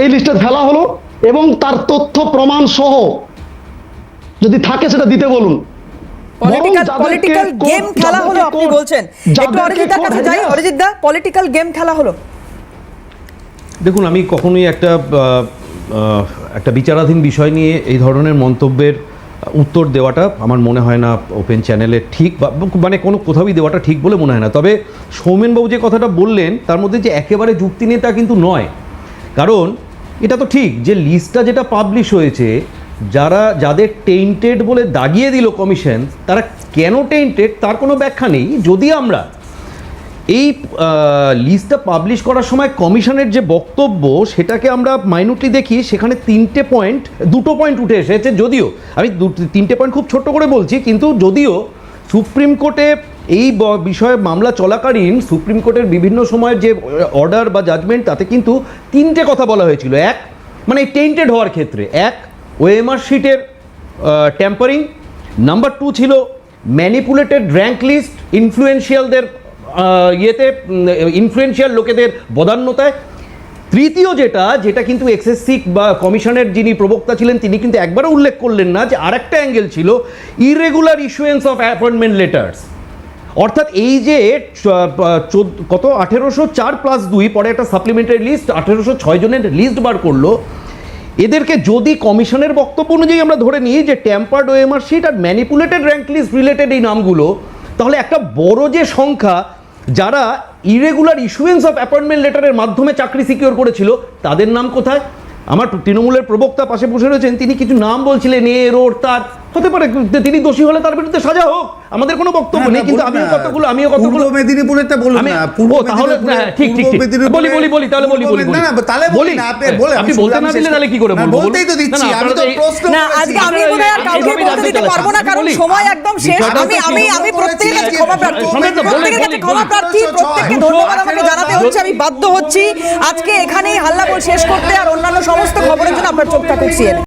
S12: এই লিস্টে ফেলা হলো, এবং তার তথ্য প্রমাণ সহ যদি থাকে সেটা দিতে বলুন।
S1: পলিটিক্যাল গেম খেলা হলো আপনি বলছেন। একটু অরিজিৎ দার কাছে যাই। অরিজিৎ দা, পলিটিক্যাল গেম খেলা হলো?
S7: দেখুন, আমি কখনোই একটা বিচারাধীন বিষয় নিয়ে এই ধরনের মন্তব্যের উত্তর দেওয়াটা আমার মনে হয় না ওপেন চ্যানেলে ঠিক, বা মানে কোথাওই দেওয়াটা ঠিক বলে মনে হয় না। তবে সৌমেনবাবু যে কথাটা বললেন তার মধ্যে যে একেবারে যুক্তি নেই তা কিন্তু নয়। কারণ এটা তো ঠিক যে লিস্টটা যেটা পাবলিশ হয়েছে, যাদের টেইন্টেড বলে দাগিয়ে দিল কমিশন, তারা কেন টেইন্টেড তার কোনো ব্যাখ্যা নেই। যদি আমরা এই লিস্টটা পাবলিশ করার সময় কমিশনের যে বক্তব্য সেটাকে আমরা মাইনুটলি দেখি, সেখানে দুটো পয়েন্ট উঠে এসেছে। যদিও আমি 3টে পয়েন্ট খুব ছোট্ট করে বলছি, কিন্তু যদিও সুপ্রিম কোর্টে এই বিষয়ে মামলা চলাকালীন সুপ্রিম কোর্টের বিভিন্ন সময়ের যে অর্ডার বা জাজমেন্ট, তাতে কিন্তু 3টে কথা বলা হয়েছিল। এক, মানে টেইন্টেড হওয়ার ক্ষেত্রে, এক ওএমআর শিটের ট্যাম্পারিং, নাম্বার 2 ছিল ম্যানিপুলেটেড র্যাঙ্ক লিস্ট, ইনফ্লুয়েন্সিয়ালদের ইনফ্লুয়েন্সিয়াল লোকেদের বদান্যতায়, তৃতীয় যেটা কিন্তু এক্সেসিভ বা কমিশনের যিনি প্রবক্তা ছিলেন তিনি কিন্তু একবারও উল্লেখ করলেন না, যে আরেকটা অ্যাঙ্গেল ছিল irregular issuance of appointment letters. অর্থাৎ এই যে কত 1804+2 পরে একটা সাপ্লিমেন্টারি লিস্ট 1806 জনের লিস্ট বার করলো, এদেরকে যদি কমিশনের বক্তব্য অনুযায়ী আমরা ধরে নিই যে ট্যাম্পার্ড ওএমআর শিট আর ম্যানিপুলেটেড র্যাঙ্ক লিস্ট রিলেটেড এই নামগুলো, তাহলে একটা বড় যে সংখ্যা যারা ইরেগুলার ইস্যুয়েন্স অফ অ্যাপয়েন্টমেন্ট লেটারের মাধ্যমে চাকরি সিকিউর করেছিল, তাদের নাম কোথায়? আমার তৃণমূলের প্রবক্তা পাশে বসে রয়েছেন, তিনি কিছু নাম বলছিলেন, তার হতে পারে তিনি দোষী হলে তার বিরুদ্ধে সাজা হোক, আমাদের কোনো বক্তব্য নেই। কিন্তু আমিও কতগুলো
S4: মেদিনীপুরেরটা বলুন না,
S7: তাহলে ঠিক বলি তাহলে আপনি বলতে না দিলে তাহলে কি করে বলবো?
S4: বলতেই তো দিচ্ছি, আমি তো প্রশ্ন
S1: না, আজকে আমি বোধহয় আর কাউকে বলতে দিতে পারবো না, কারণ সময় একদম শেষ। আমি প্রত্যেকের কাছে ক্ষমা প্রার্থী, প্রত্যেককে ধন্যবাদ আমাকে জানাতে হচ্ছে, আমি বাধ্য হচ্ছি আজকে এখানেই হাল্লাবোল শেষ করতে, আর অন্যান্য সমস্ত খবরের জন্য আপনার চোখ থাকুক CNN।